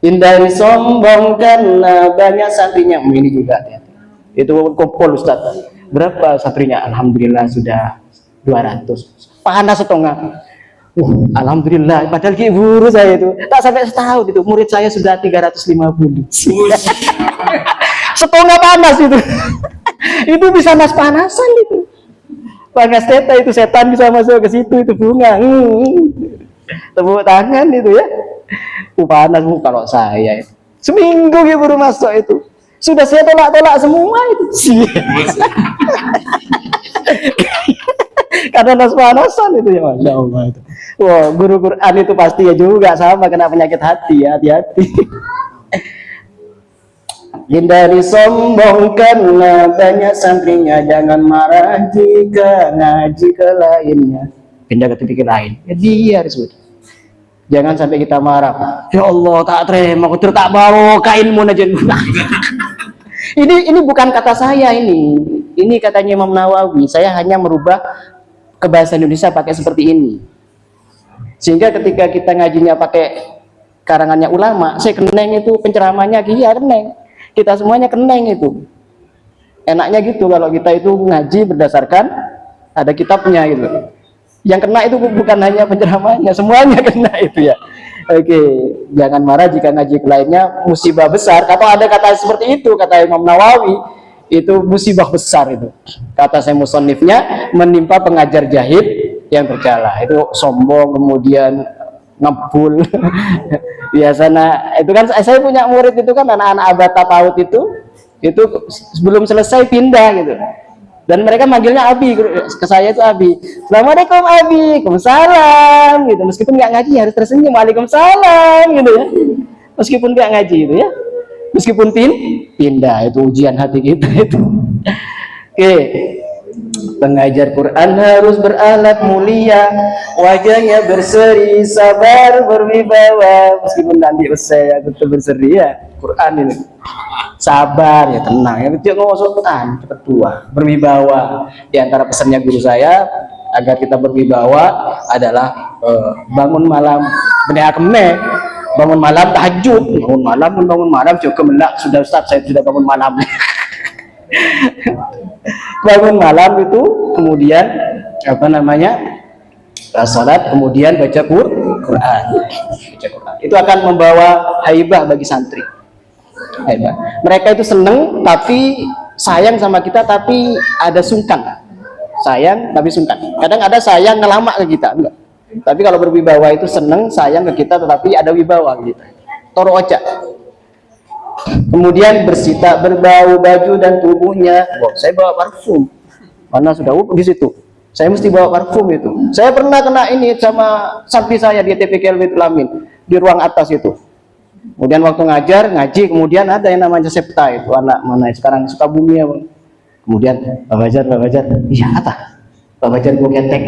Hindari sombong karena banyak santrinya. Ini juga ya. Itu kumpul Ustaz. Berapa santrinya? Alhamdulillah sudah 200. Panas setengah. Alhamdulillah. Padahal guru saya itu tak sampai setahun itu murid saya sudah 350. Setengah panas itu. Itu bisa panasan itu. Panas teta itu setan bisa masuk ke situ itu bunga. Tepuk tangan itu ya. Panas kalau saya itu. Seminggu gitu baru masuk itu. Sudah saya tolak semua itu. Karena panasan itu ya, Masya Allah itu. Wah, guru Quran itu pasti ya juga sama kena penyakit hati ya, hati-hati. Hindari sombong karena banyak santrinya, jangan marah jika ngaji ke lainnya. Pindah ke titik lain. Ya dia disebut. Jangan sampai kita marah. Ya Allah tak terima, aku tak bawa kainmu aja. Ini bukan kata saya ini. Ini katanya Imam Nawawi. Saya hanya merubah ke bahasa Indonesia pakai seperti ini. Sehingga ketika kita ngajinya pakai karangannya ulama, saya keneng itu penceramahnya Kia keneng. Kita semuanya keneng itu. Enaknya gitu kalau kita itu ngaji berdasarkan ada kitabnya gitu. Yang kena itu bukan hanya penceramahnya, semuanya kena itu ya. Oke, jangan marah jika ngaji ke lainnya musibah besar. Atau ada kata seperti itu, kata Imam Nawawi, itu musibah besar itu. Kata saya musonifnya, menimpa pengajar jahid yang berjala. Itu sombong, kemudian ngebul. Biasanya itu kan saya punya murid itu kan anak-anak abata PAUD itu sebelum selesai pindah gitu. Dan mereka manggilnya Abi, ke saya itu Abi. Assalamualaikum Abi, Waalaikumsalam gitu. Meskipun nggak ngaji harus tersenyum, Waalaikumsalam gitu ya. Meskipun nggak ngaji itu ya. Meskipun pindah itu ujian hati kita itu. Oke. Pengajar Quran harus beralat mulia, wajahnya berseri, sabar berwibawa. Meskipun nanti saya betul berseri ya, Quran ini. Sabar ya, tenang ya, dia ngomong Quran cepat tua, berwibawa. Di antara pesannya guru saya agar kita berwibawa adalah bangun malam benar kemeh, bangun malam tahajud, bangun malam juga melak sudah Ustaz, saya sudah bangun malam. Bangun malam itu kemudian apa namanya salat, kemudian baca Quran. Itu akan membawa haibah bagi santri. Haibah. Mereka itu seneng tapi sayang sama kita, tapi ada sungkan. Sayang tapi sungkan. Kadang ada sayang ngelama ke kita, enggak. Tapi kalau berwibawa itu seneng, sayang ke kita, tetapi ada wibawa gitu. Toro oca. Kemudian bersih, tak berbau baju dan tubuhnya. Saya bawa parfum. Mana sudah di situ. Saya mesti bawa parfum itu. Saya pernah kena ini sama santri saya di TPK Baitul Amin di ruang atas itu. Kemudian waktu ngaji, kemudian ada yang namanya Septa itu anak mana sekarang Sukabumi ya. Kemudian Pak Bajar, iya apa? Pak Bajar gue ketek.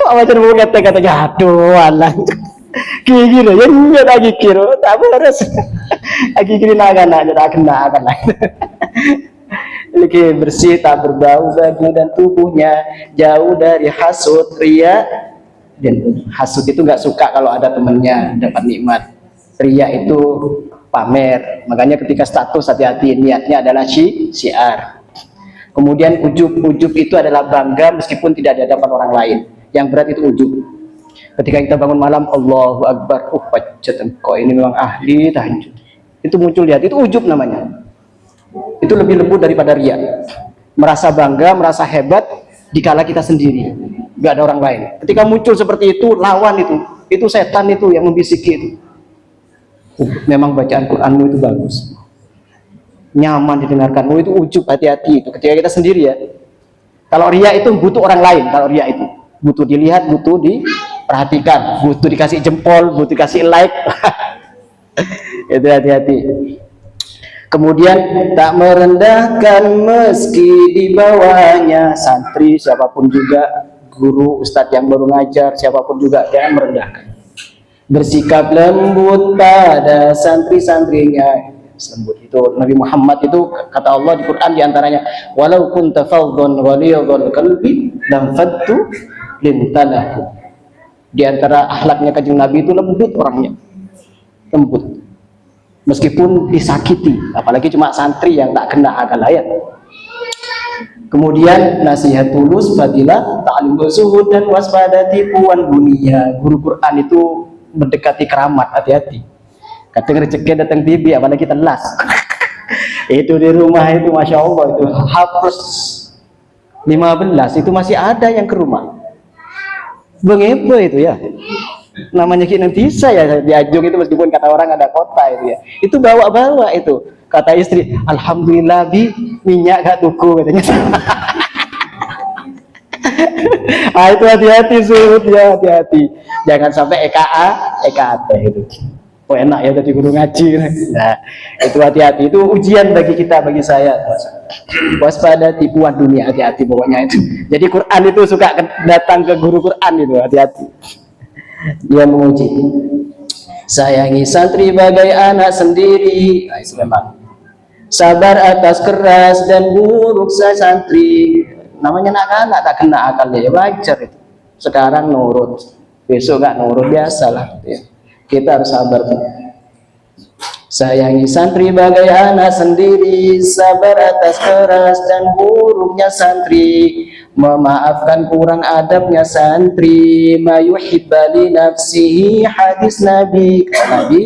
Pak Bajar gue ketek katanya, aduh alah. Kira ya enggak lagi kira, tak harus. Lagi kira naga akan. Oke, bersih tak berbau baju dan tubuhnya, jauh dari hasud, ria. Dan hasud itu nggak suka kalau ada temennya dapat nikmat. Ria itu pamer, makanya ketika status hati-hati, niatnya adalah syiar. Kemudian ujub itu adalah bangga meskipun tidak ada hadapan orang lain. Yang berat itu ujub. Ketika kita bangun malam, Allahu Akbar, pacet engkau ini memang ahli tahajud. Itu muncul di hati, itu ujub namanya. Itu lebih lembut daripada ria. Merasa bangga, merasa hebat dikala kita sendiri, nggak ada orang lain. Ketika muncul seperti itu, lawan itu setan itu yang membisiki itu. Memang bacaan Quranmu itu bagus, nyaman didengarkanmu, itu ujub, hati-hati itu. Ketika kita sendiri ya. Kalau ria itu butuh orang lain, kalau ria itu butuh dilihat, butuh diperhatikan, butuh dikasih jempol, butuh dikasih like. Itu hati-hati. Kemudian tak merendahkan meski di bawahnya santri, siapapun juga, guru, ustadz yang baru ngajar, siapapun juga jangan merendahkan. Bersikap lembut pada santri-santrinya. Lembut itu Nabi Muhammad itu kata Allah di Quran diantaranya, walau kunta faddan ghalidhal qalbi lam faddu lintalahu. Di antara akhlaknya kanjeng Nabi itu lembut orangnya, lembut. Meskipun disakiti, apalagi cuma santri yang tak kena akal ayat. Kemudian nasihat tulus, fadilah, ta'lim zuhud dan waspada tipuan dunia. Guru Quran itu mendekati keramat, hati-hati. Kadang rezeki datang tibi, apalagi telas. Itu di rumah itu masya Allah itu hapus 15 itu masih ada yang ke rumah. Bengebe itu ya. Namanya kita desa ya di Ajung itu, meskipun kata orang ada kota itu ya, itu bawa-bawa itu, kata istri, alhamdulillah bi minyak gak tuku katanya. Itu hati-hati sulit ya, hati-hati jangan sampai EKAT itu. Oh enak ya jadi guru ngaji. Nah itu hati-hati, itu ujian bagi kita, bagi saya. Waspada tipuan dunia, hati-hati pokoknya itu. Jadi Quran itu suka datang ke guru Quran itu, hati-hati. Dia menguji. Sayangi santri bagai anak sendiri. Nah, itu memang. Sabar atas keras dan buruk santri. Namanya anak-anak tak kena akalnya, ya wajar itu. Sekarang nurut, besok gak nurut, biasalah. Ya. Kita harus sabar. Sayangi santri bagai anak sendiri, sabar atas keras dan buruknya santri, memaafkan kurang adabnya santri, ma yuhibba li nafsihi, hadis Nabi. Nabi,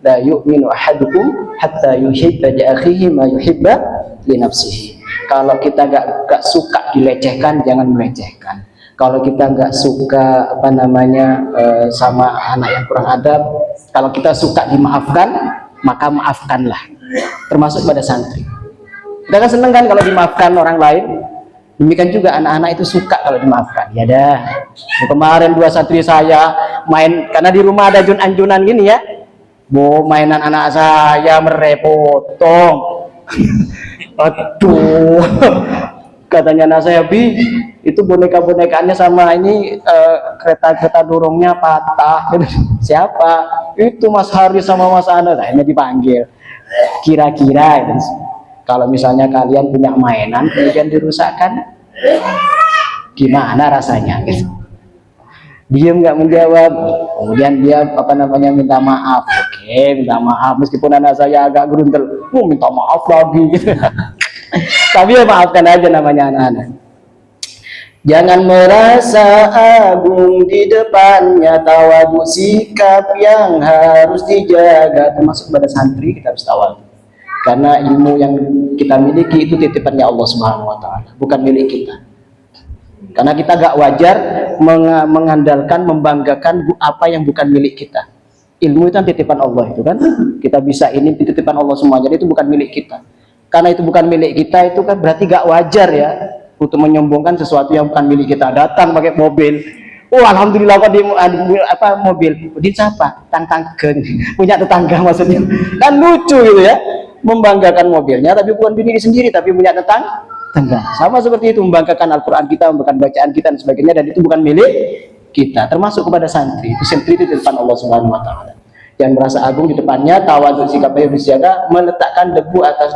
la yu'minu ahadukum hatta yuhibba li akhihi ma yuhibba li nafsihi. Kalau kita gak suka dilecehkan, jangan melecehkan. Kalau kita nggak suka sama anak yang kurang adab, kalau kita suka dimaafkan, maka maafkanlah, termasuk pada santri. Kita kan seneng kan kalau dimaafkan orang lain. Demikian juga anak-anak itu suka kalau dimaafkan. Ya dah, kemarin 2 santri saya main, karena di rumah ada anjunan gini ya, mainan anak saya merepotong. Aduh, katanya anak saya, Bi, itu boneka-bonekaannya sama ini kereta dorongnya patah. Siapa? Itu Mas Hari sama Mas Ana. Nah, ini dipanggil. Kira-kira kalau misalnya kalian punya mainan kemudian dirusakkan, gimana rasanya? Diam nggak menjawab, kemudian dia minta maaf. Oke, minta maaf meskipun anak saya agak gerundel, minta maaf lagi gitu. Tapi ya maafkan aja, namanya anak-anak. Jangan merasa agung di depannya, tawadhu sikap yang harus dijaga. Termasuk pada santri kita harus tawadhu, karena ilmu yang kita miliki itu titipannya Allah Subhanahu wa taala, bukan milik kita. Karena kita gak wajar mengandalkan, membanggakan apa yang bukan milik kita. Ilmu itu kan titipan Allah itu kan. Kita bisa ini titipan Allah semua, jadi itu bukan milik kita. Karena itu bukan milik kita, itu kan berarti gak wajar ya untuk menyombongkan sesuatu yang bukan milik kita. Datang pakai mobil, alhamdulillah kok di mobil. Di siapa? Tanggen, punya tetangga maksudnya. Kan lucu gitu ya, membanggakan mobilnya tapi bukan milik sendiri, tapi punya tetangga. Sama seperti itu, membanggakan Al-Quran kita, membanggakan bacaan kita dan sebagainya, dan itu bukan milik kita. Termasuk kepada santri, itu santri itu di depan Allah Subhanahu wa taala. Jangan merasa agung di depannya, tawadhu sikapnya bersiaga, meletakkan debu atas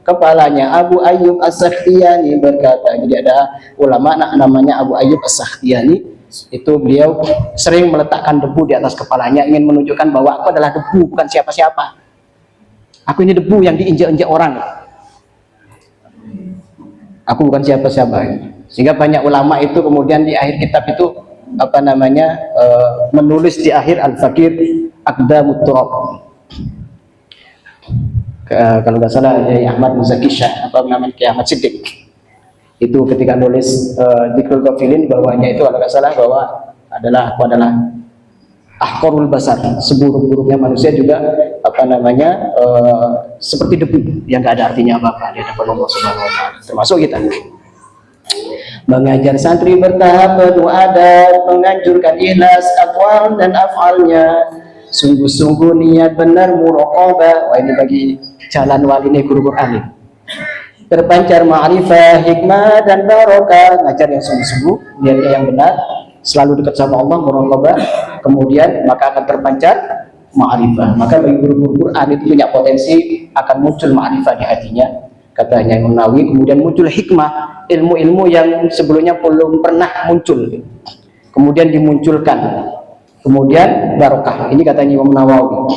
kepalanya. Abu Ayyub As-Sakhtiyani berkata, jadi ada ulama namanya Abu Ayyub As-Sakhtiyani, itu beliau sering meletakkan debu di atas kepalanya, ingin menunjukkan bahwa aku adalah debu, bukan siapa-siapa. Aku ini debu yang diinjak-injak orang. Aku bukan siapa-siapa. Sehingga banyak ulama itu kemudian di akhir kitab itu menulis di akhir Al-Fakir Aqdamut Turab. Kalau nggak salah Ahmad Muzaki Syah atau namanya Ahmad Siddiq, itu ketika nulis Dzikrul Ghafilin, bawahnya itu kalau nggak salah bahwa aku adalah ahqarul basar, seburuk-buruknya manusia juga seperti debu yang nggak ada artinya apa-apa di hadapan Allah Subhanahu wa taala. Termasuk kita mengajar santri bertahap penuh adab, menganjurkan ikhlas aqwal dan af'alnya, sungguh-sungguh niat benar muraqabah. Wah, ini bagi jalan wali ini guru Quran. Terpancar ma'rifah, hikmah dan barokah, ngajar yang sungguh-sungguh, niatnya yang benar, selalu dekat sama Allah, muraqabah, kemudian maka akan terpancar ma'rifah. Maka bagi guru-guru Quran itu punya potensi akan muncul ma'rifah di hatinya, katanya Imam Nawawi. Kemudian muncul hikmah, ilmu-ilmu yang sebelumnya belum pernah muncul, kemudian dimunculkan. Kemudian barokah, ini katanya Imam Nawawi.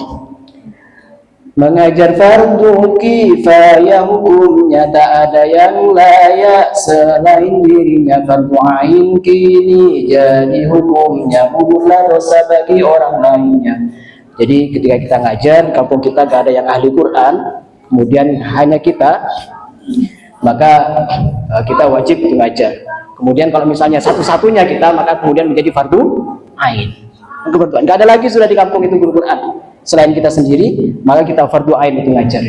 Mengajar fardu kifayah, hukumnya tak ada yang layak selain dirinya. Fardu ain kini jadi hukumnya, gugurlah dosa bagi orang lainnya. Jadi ketika kita ngajar, kampung kita gak ada yang ahli Quran, kemudian hanya kita, maka kita wajib untuk ngajar. Kemudian kalau misalnya satu-satunya kita, maka kemudian menjadi fardu ain. Gak ada lagi sudah di kampung itu guru Quran selain kita sendiri, maka kita fardu ain itu ngajar.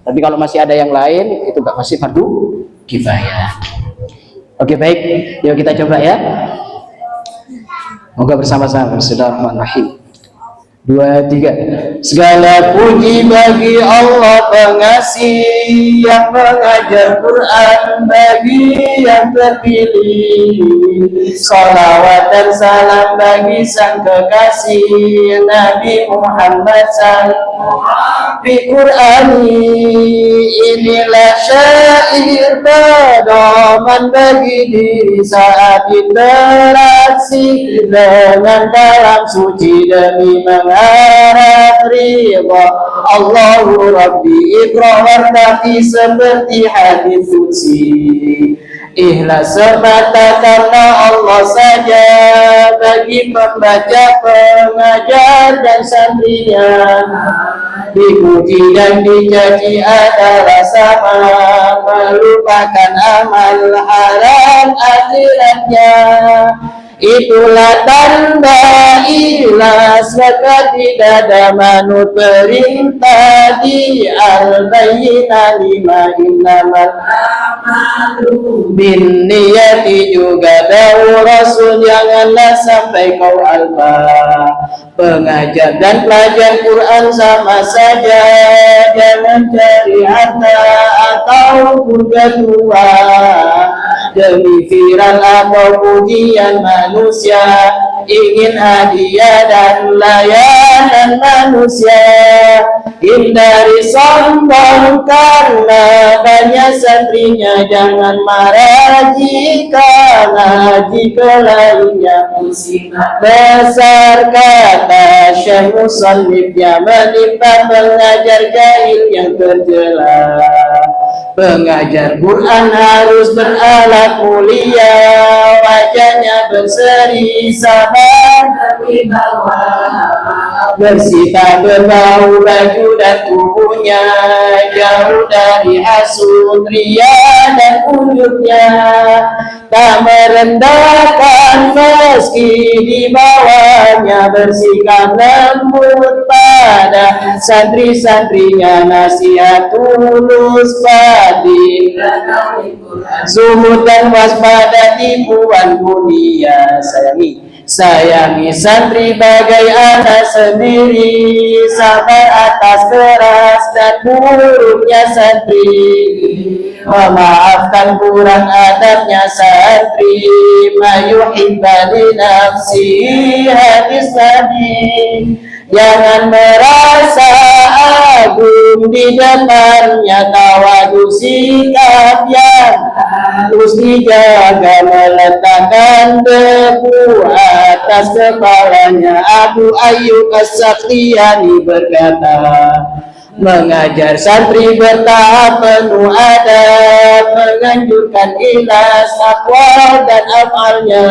Tapi kalau masih ada yang lain, itu gak masih fardu kifayah. Oke, baik, yuk kita coba ya. Moga bersama-sama. Bismillahirrahmanirrahim. Dua, tiga. Segala puji bagi Allah pengasih yang mengajar Quran bagi yang terpilih. Salawat dan salam bagi sang kekasih Nabi Muhammad sallallahu fi Qur'ani. Inilah syair pedoman bagi diri saat interaksi dengan kalam suci demi mengharap ridha. Allahu Rabbi Iqra wartaqi seperti hadis qudsi. Ikhlas semata karena Allah saja bagi pembaca, pengajar dan santrinya. Dipuji dan dicaci adalah sama, melupakan amal haram akhiratnya. Itulah tanda ikhlas, maka tidak ada manut perintah di al-bayyinah lima innamal a'malu bin niyati. Juga dawu Rasul, janganlah sampai kau alpa. Pengajar dan pelajar Quran sama saja, jangan cari harta ataupun ketua demi viral atau pujian manusia, ingin hadiah dan layanan manusia. Hindari sombong karena banyak santrinya, jangan marah jika ngaji ke lainnya musibah besar. Kata Syekh Musannifnya, menimpa pengajar jahil yang tercela. Pengajar Quran harus berakhlak mulia, wajahnya berseri sabar tapi bersih, tak berbau baju dan tubuhnya, jauh dari hasud, ria dan ujubnya. Tak merendahkan meski di bawahnya, bersikap lembut pada santri-santrinya, nasihat tulus padi, zuhud dan waspada tipuan dunia. Sayangi santri bagai anak sendiri, sabar atas keras dan buruknya santri, memaafkan kurang adabnya santri, mayuhibba li nafsi hadis Nabi. Jangan merasa agung di depannya, tawadu sikap yang harus dijaga, meletakkan debu atas kepalanya. Abu Ayyub As-Sakhtiyani berkata, mengajar santri bertahap penuh adab, menganjurkan ikhlas akwal dan amalnya.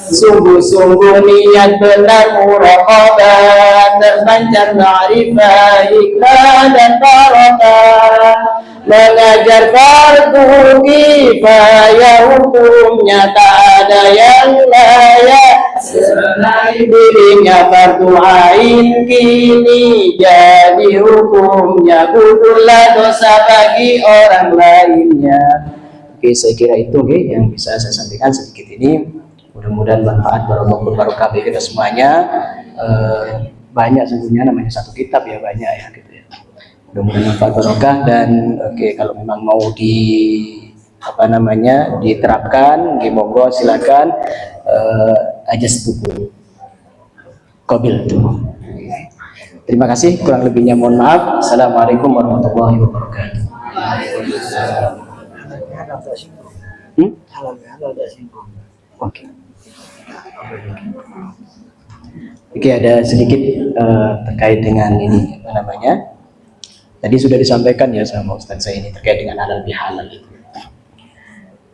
Sungguh-sungguh niat benar muraqabah, terpancar ma'rifah, hikmah dan barakah. Mengajar fardu kifayah, hukumnya tak ada yang layak selain dirinya. Fardu ain kini jadi hukumnya, gugurlah dosa bagi orang lainnya. Oke, saya kira itu yang bisa saya sampaikan sedikit ini. Mudah-mudahan manfaat barokah bagi kita semuanya. Banyak sesungguhnya, namanya satu kitab ya, banyak ya gitu ya. Mudah-mudahan manfaat barokah. Dan kalau memang mau diterapkan, monggo silakan aja setuju. Qabil itu. Terima kasih, kurang lebihnya mohon maaf. Assalamualaikum warahmatullahi wabarakatuh. Oke. Oke, ada sedikit terkait dengan ini tadi sudah disampaikan ya sama Ustaz saya ini terkait dengan halal bihalal itu.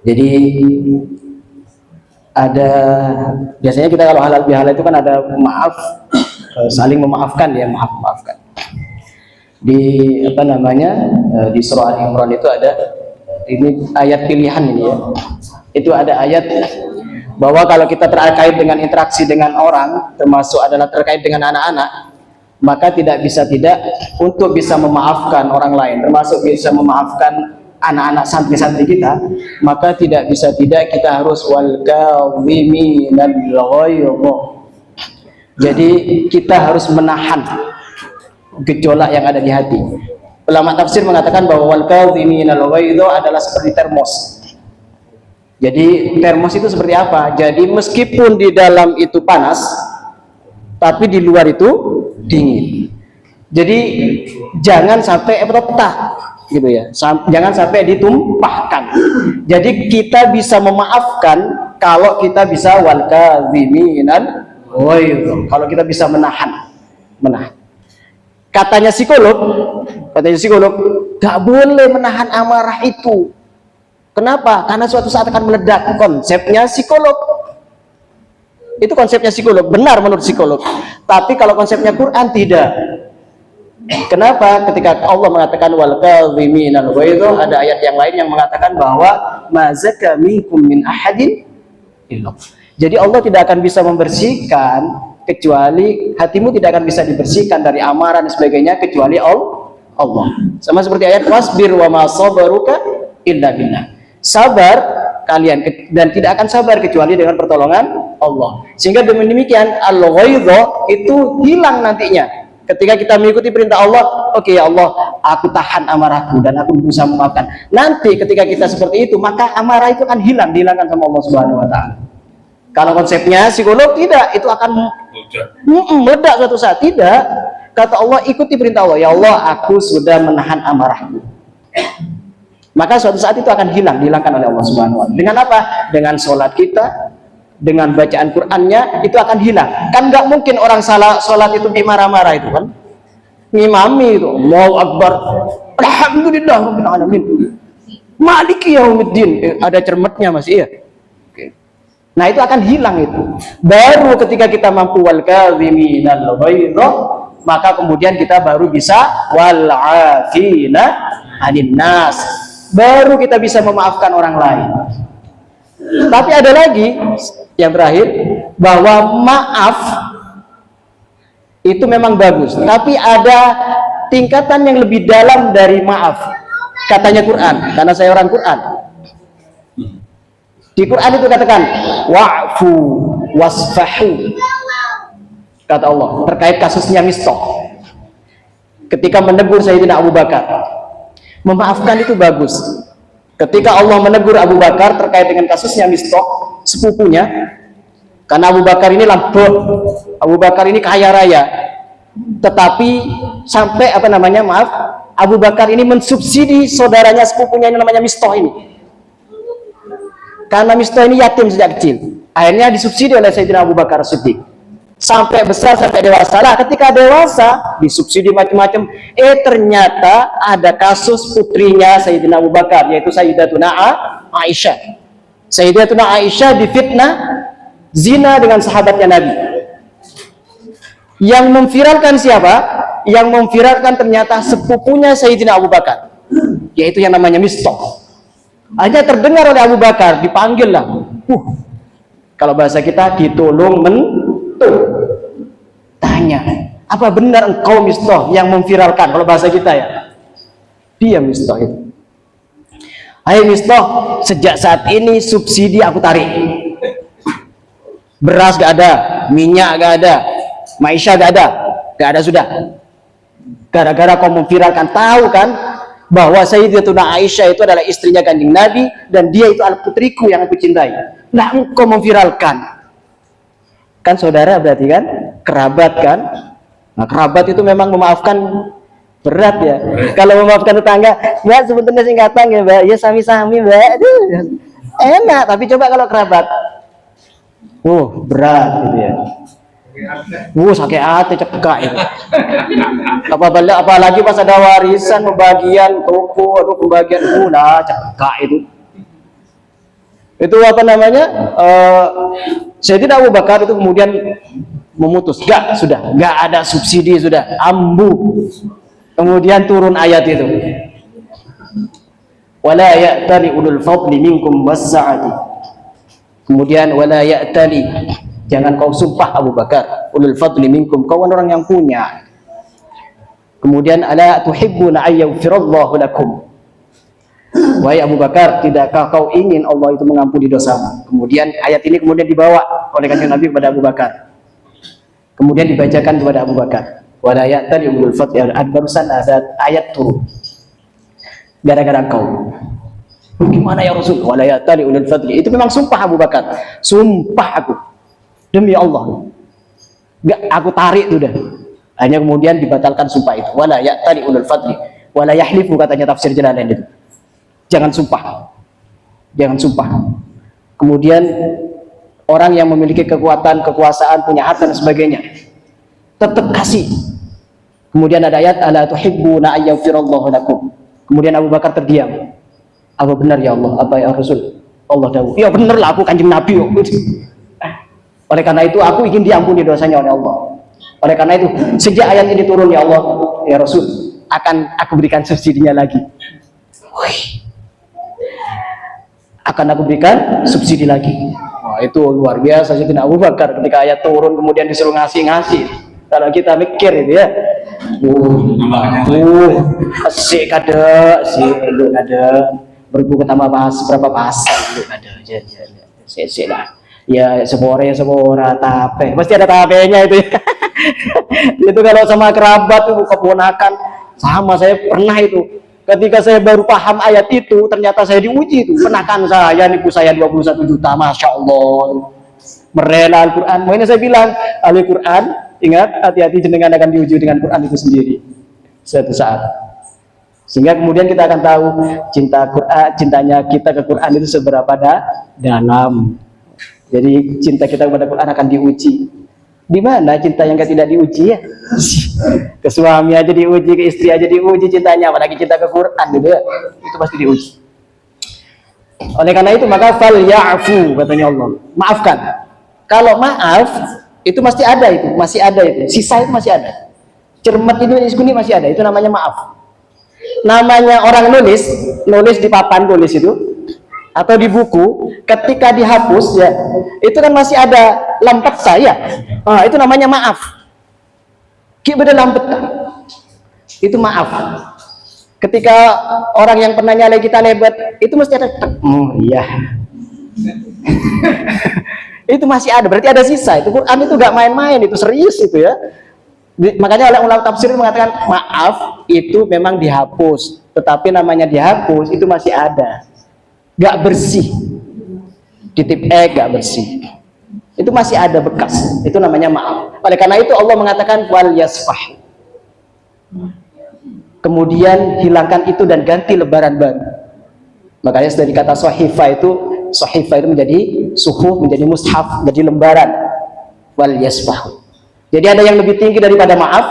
Jadi ada biasanya kita kalau halal bihalal itu kan ada saling memaafkan ya, maafkan. Di di surah Al-Imran itu ada ini ayat pilihan ini ya. Itu ada ayat bahwa kalau kita terkait dengan interaksi dengan orang, termasuk adalah terkait dengan anak-anak, maka tidak bisa tidak untuk bisa memaafkan orang lain, termasuk bisa memaafkan anak-anak santri-santri kita, maka tidak bisa tidak kita harus wal kadhiminal ghaidh. Jadi kita harus menahan gejolak yang ada di hati. Ulama tafsir mengatakan bahwa wal kadhiminal ghaidh adalah seperti termos. Jadi termos itu seperti apa? Jadi meskipun di dalam itu panas, tapi di luar itu dingin. Jadi jangan sampai pecah gitu ya. Jangan sampai ditumpahkan. Jadi kita bisa memaafkan kalau kita bisa wal kadhiminal ghaidh. Kalau kita bisa menahan. Katanya psikolog, gak boleh menahan amarah itu. Kenapa? Karena suatu saat akan meledak. Konsepnya psikolog. Itu konsepnya psikolog, benar menurut psikolog. Tapi kalau konsepnya Quran tidak. Kenapa? Ketika Allah mengatakan wal kadhiminal ghaidh, ada ayat yang lain yang mengatakan bahwa mazaka minkum min ahadin illallah. Jadi Allah tidak akan bisa membersihkan, kecuali hatimu tidak akan bisa dibersihkan dari amarah dan sebagainya kecuali Allah. Sama seperti ayat wasbir wa ma sabaruka illa billah. Sabar kalian dan tidak akan sabar kecuali dengan pertolongan Allah. Sehingga dengan demikian al-ghaidh itu hilang nantinya. Ketika kita mengikuti perintah Allah, oke ya Allah, aku tahan amarahku dan aku berusaha memaafkan. Nanti ketika kita seperti itu, maka amarah itu akan dihilangkan sama Allah Subhanahu wa taala. Kalau konsepnya psikolog tidak, itu akan meledak suatu saat. Tidak, kata Allah, ikuti perintah Allah. Ya Allah, aku sudah menahan amarahku. Maka suatu saat itu akan dihilangkan oleh Allah Subhanahu wa taala. Dengan apa? Dengan sholat kita, dengan bacaan Qur'annya, itu akan hilang. Kan nggak mungkin orang salah sholat itu marah-marah itu kan. Ngimami itu, Allahu Akbar, alhamdulillah rabbil alamin, maliki yaumiddin, ada cermetnya masih ya. Nah itu akan hilang itu. Baru ketika kita mampu wal kadhiminal ghaidh, maka kemudian kita baru bisa wal afina 'anil nas. Baru kita bisa memaafkan orang lain. Tapi ada lagi yang terakhir, bahwa maaf itu memang bagus, tapi ada tingkatan yang lebih dalam dari maaf. Katanya Quran, karena saya orang Quran. Di Quran itu katakan wa'fu wasfahu, kata Allah terkait kasusnya Mistah. Ketika menegur Sayyidina Abu Bakar, memaafkan itu bagus. Ketika Allah menegur Abu Bakar terkait dengan kasusnya Mistah, sepupunya, karena Abu Bakar ini lampau, Abu Bakar ini kaya raya, tetapi sampai Abu Bakar ini mensubsidi saudaranya sepupunya ini namanya Mistah ini. Karena Mistah ini yatim sejak kecil, akhirnya disubsidi oleh Sayyidina Abu Bakar Siddiq sampai besar, sampai dewasa. Nah, ketika dewasa disubsidi macam-macam, ternyata ada kasus putrinya Sayyidina Abu Bakar, yaitu Sayyidatuna Aisyah. Sayyidatuna Aisyah difitnah zina dengan sahabatnya Nabi. Yang memviralkan siapa? Yang memviralkan ternyata sepupunya Sayyidina Abu Bakar, yaitu yang namanya Mistah. Hanya terdengar oleh Abu Bakar, dipanggil lah. Kalau bahasa kita ditolong tanya, apa benar engkau Mistah yang memviralkan? Kalau bahasa kita ya, dia Mistah itu. Hai Mistah, sejak saat ini subsidi aku tarik. Beras gak ada, minyak gak ada, maisha gak ada sudah. Gara-gara kau memviralkan, tahu kan bahwa Sayyidatuna Aisyah itu adalah istrinya Kanjeng Nabi dan dia itu adalah putriku yang aku cintai. Nah, engkau memviralkan. Kan saudara berarti kan? Kerabat kan? Nah, kerabat itu memang memaafkan berat ya. Kalau memaafkan tetangga, Mbak sebetulnya singkatan ya Mbak, ya sami-sami Mbak. Aduh, enak, tapi coba kalau kerabat, berat gitu ya. Sakit hati cekak itu. Apalagi pas ada warisan, pembagian toko, pembagian cekak itu. Itu Sayyidina Abu Bakar itu kemudian memutus, gak ada subsidi, sudah ambu. Kemudian turun ayat itu, wala ya'tali ulul fadli minkum was-sa'ati. Kemudian wala ya'tali, jangan kau sumpah Abu Bakar, ulul fadli minkum, kau orang yang punya. Kemudian ala tuhibbuna ayyghfirallahu lakum, wahai Abu Bakar, tidakkah kau ingin Allah itu mengampuni dosamu? Kemudian ayat ini kemudian dibawa oleh Kanjeng Nabi kepada Abu Bakar. Kemudian dibacakan kepada Abu Bakar. Wala ya'tali ulul fadli, barusan ada ayat turun. Gara-gara kau. Gimana ya Rasul? Wala ya'tali ulul fadli. Itu memang sumpah Abu Bakar. Sumpah aku. Demi Allah. Enggak, aku tarik itu dah. Hanya kemudian dibatalkan sumpah itu. Wala ya'tali ulul fadli. Wala yahlifu, katanya tafsir Jalalain itu. Jangan sumpah. Jangan sumpah. Kemudian orang yang memiliki kekuatan, kekuasaan, punya harta dan sebagainya, tetap kasih. Kemudian ada ayat ala tuhibbuna ayyafirallahu lakum. Kemudian Abu Bakar terdiam. Apa benar ya Allah? Apa ya Rasul? Allah dawuh. Ya benar lah, aku kanjeng Nabi kok. Oleh karena itu aku ingin diampuni dosanya oleh Allah. Oleh karena itu sejak ayat ini turun ya Allah, ya Rasul, akan aku berikan subsidinya lagi. Akan aku berikan subsidi lagi. Wah, itu luar biasa sih Abu Bakar ketika ayat turun kemudian disuruh ngasih. Kalau kita mikir itu ya, asik ada, berbuku tambah pas berapa pasal lu ada, sik lah. Ya sepore tape, pasti ada tapenya itu. Itu kalau sama kerabat tuh keponakan, sama saya pernah itu. Ketika saya baru paham ayat itu, ternyata saya diuji itu. Ponakan saya, nipu saya 21 juta, masya Allah. Merela Al-Quran. Makanya saya bilang, Al-Quran, ingat, hati-hati jenengan akan diuji dengan Quran itu sendiri suatu saat. Sehingga kemudian kita akan tahu cintanya kita ke Quran itu seberapa dalam. Jadi cinta kita kepada Quran akan diuji. Di mana cinta yang tidak diuji ya? Ke suami aja diuji, ke istri aja diuji cintanya, apalagi cinta ke Quran gitu ya. Itu pasti diuji. Oleh karena itu maka fal ya'fu, katanya Allah. Maafkan. Kalau maaf itu masih ada itu. Sisa itu masih ada. Cermat itu ini masih ada. Itu namanya maaf. Namanya orang nulis di papan tulis itu atau di buku, ketika dihapus ya, itu kan masih ada lampet saya. Nah, itu namanya maaf. Ki beda lampet. Itu maaf. Ketika orang yang pernah nyalai kita lebat, itu mesti ada iya. Itu masih ada, berarti ada sisa. Itu Quran itu gak main-main, itu serius itu ya. Makanya oleh ulama tafsir mengatakan maaf itu memang dihapus, tetapi namanya dihapus itu masih ada. Gak bersih. Titip gak bersih. Itu masih ada bekas. Itu namanya maaf. Oleh karena itu Allah mengatakan wal yasfah. Kemudian hilangkan itu dan ganti lembaran baru. Makanya dari kata sahifah itu menjadi suhuf, menjadi mushaf, menjadi lembaran. Wal yasfah. Jadi ada yang lebih tinggi daripada maaf.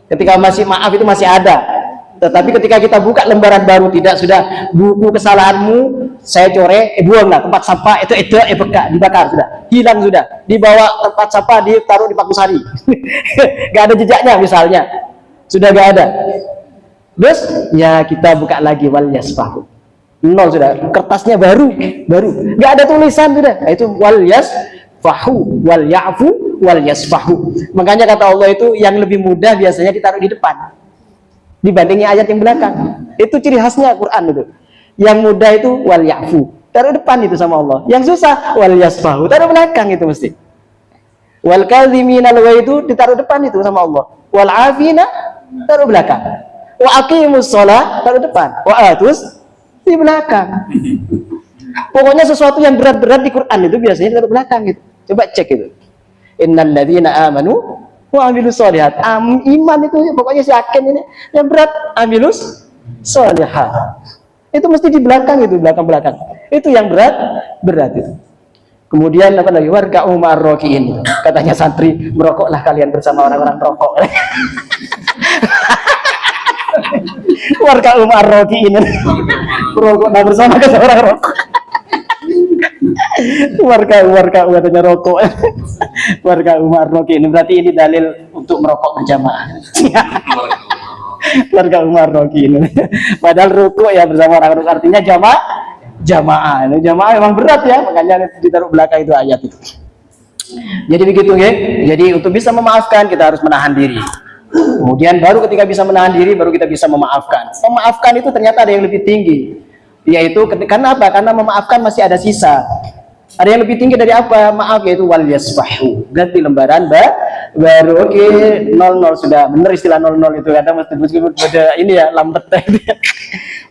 Ketika masih maaf itu masih ada. Tetapi ketika kita buka lembaran baru, tidak, sudah buku kesalahanmu saya coret, buanglah tempat sampah itu dibakar sudah, hilang sudah, dibawa tempat sampah ditaruh di Pakusari. Gak ada jejaknya misalnya, sudah gak ada. Terus ya kita buka lagi wal yasfahu, nol sudah, kertasnya baru, gak ada tulisan sudah. Itu wal yasfahu, wal ya'fu, wal yasfahu. Makanya kata Allah itu yang lebih mudah biasanya ditaruh di depan dibandingnya ayat yang belakang. Itu ciri khasnya Quran itu. Yang mudah itu wal ya'fu, taruh depan itu sama Allah. Yang susah wal yasfahu, taruh belakang itu mesti. Wal kadhiminal ghaidh itu ditaruh depan itu sama Allah. Wal afina taruh belakang. Wa aqimus shalah taruh depan. Wa atus di belakang. Pokoknya sesuatu yang berat-berat di Quran itu biasanya taruh belakang gitu. Coba cek itu. Innal ladzina amanu wa amilus sholihat. Iman itu pokoknya si yakin ini yang berat, amilus sholihat. Itu mesti di belakang itu, belakang. Itu yang berat itu. Kemudian apa lagi? Warka'u ma'ar-raki'in. Katanya santri, merokoklah kalian bersama orang-orang perokok. Warka'u ma'ar-raki'in. Merokoklah bersama orang rokok. Warka'u katanya rokok. Warka'u ma'ar-raki'in. Berarti ini dalil untuk merokok berjamaah. Warga Umar Rokin. Padahal rukuk ya bersama orang rukuk artinya jamaah. Jamaah memang berat ya, makanya ditaruh belakang itu ayat itu. Jadi begitu ya. Jadi untuk bisa memaafkan kita harus menahan diri. Kemudian baru ketika bisa menahan diri baru kita bisa memaafkan. Memaafkan itu ternyata ada yang lebih tinggi. Yaitu karena apa? Karena memaafkan masih ada sisa. Ada yang lebih tinggi dari apa? Maaf, yaitu wal yasfahu. Ganti lembaran baru. Oke, 00 sudah. Benar istilah 00 itu. Kadang meskipun pada ini ya lambat tadi.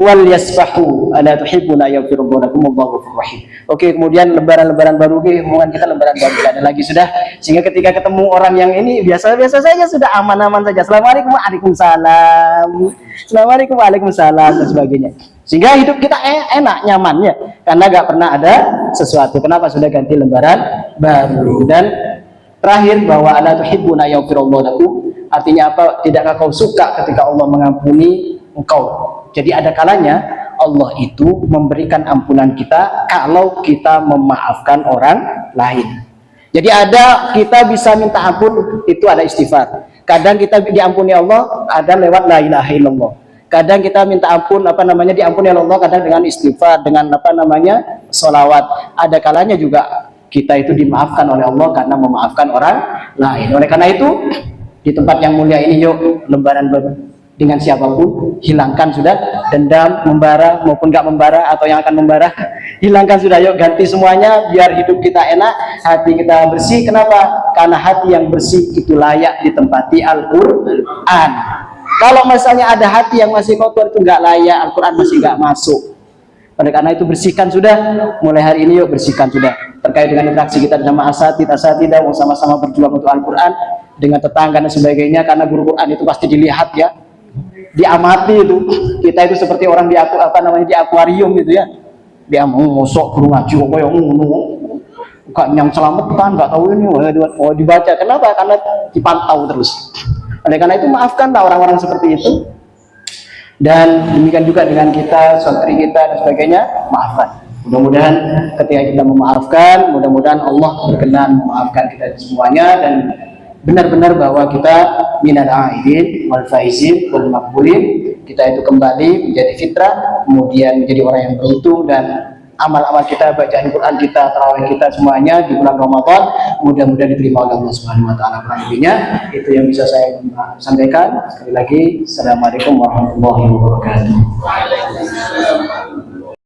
Wal yasfahu ala tuhibbuna yaghfirullahu lakum wallahu ghafurur rahim. Oke, kemudian lembaran-lembaran baru, hubungan kita lembaran baru tidak ada lagi sudah. Sehingga ketika ketemu orang yang ini biasa-biasa saja, sudah aman-aman saja. Assalamualaikum, waalaikumsalam. Assalamualaikum, waalaikumsalam dan sebagainya. Sehingga hidup kita enak, nyaman ya. Karena gak pernah ada sesuatu. Kenapa? Sudah ganti lembaran baru. Dan terakhir, bahwa ala tuhibbuna yaghfirullahu lakum, artinya apa? Tidakkah kau suka ketika Allah mengampuni engkau? Jadi ada kalanya Allah itu memberikan ampunan kita kalau kita memaafkan orang lain. Jadi ada kita bisa minta ampun, itu ada istighfar. Kadang kita diampuni Allah, ada lewat la ilaha illallah. Kadang kita minta ampun diampuni oleh Allah, kadang dengan istighfar, dengan sholawat. Ada kalanya juga kita itu dimaafkan oleh Allah karena memaafkan orang lain. Oleh karena itu di tempat yang mulia ini, yuk lembaran baru dengan siapapun, hilangkan sudah dendam, membara maupun gak membara atau yang akan membara, hilangkan sudah, yuk ganti semuanya biar hidup kita enak, hati kita bersih. Kenapa? Karena hati yang bersih itu layak ditempati Al-Quran. Kalau misalnya ada hati yang masih kotor, itu nggak layak, Al-Quran masih nggak masuk. Oleh karena itu bersihkan sudah, mulai hari ini yuk bersihkan sudah. Terkait dengan interaksi kita sama asatidah, sama-sama berjuang untuk Al-Quran, dengan tetangga dan sebagainya, karena guru Quran itu pasti dilihat ya, diamati itu. Kita itu seperti orang di akuarium gitu ya. Dia ngosok guru ngaji kok yang gak yang selamatan, gak tahu ini dibaca. Kenapa? Karena dipantau terus. Oleh karena itu maafkanlah orang-orang seperti itu. Dan demikian juga dengan kita, santri kita dan sebagainya, maafkan. Mudah-mudahan ketika kita memaafkan, mudah-mudahan Allah berkenan memaafkan kita semuanya, dan benar-benar bahwa kita minal aidin wal faizin wal maqbulin, kita itu kembali menjadi fitrah, kemudian menjadi orang yang beruntung, dan amal-amal kita, bacaan Quran kita, tarawih kita semuanya di bulan Ramadan mudah-mudahan diterima oleh Allah Subhanahu wa taala. Kurang lebihnya itu yang bisa saya sampaikan. Sekali lagi, assalamualaikum warahmatullahi wabarakatuh.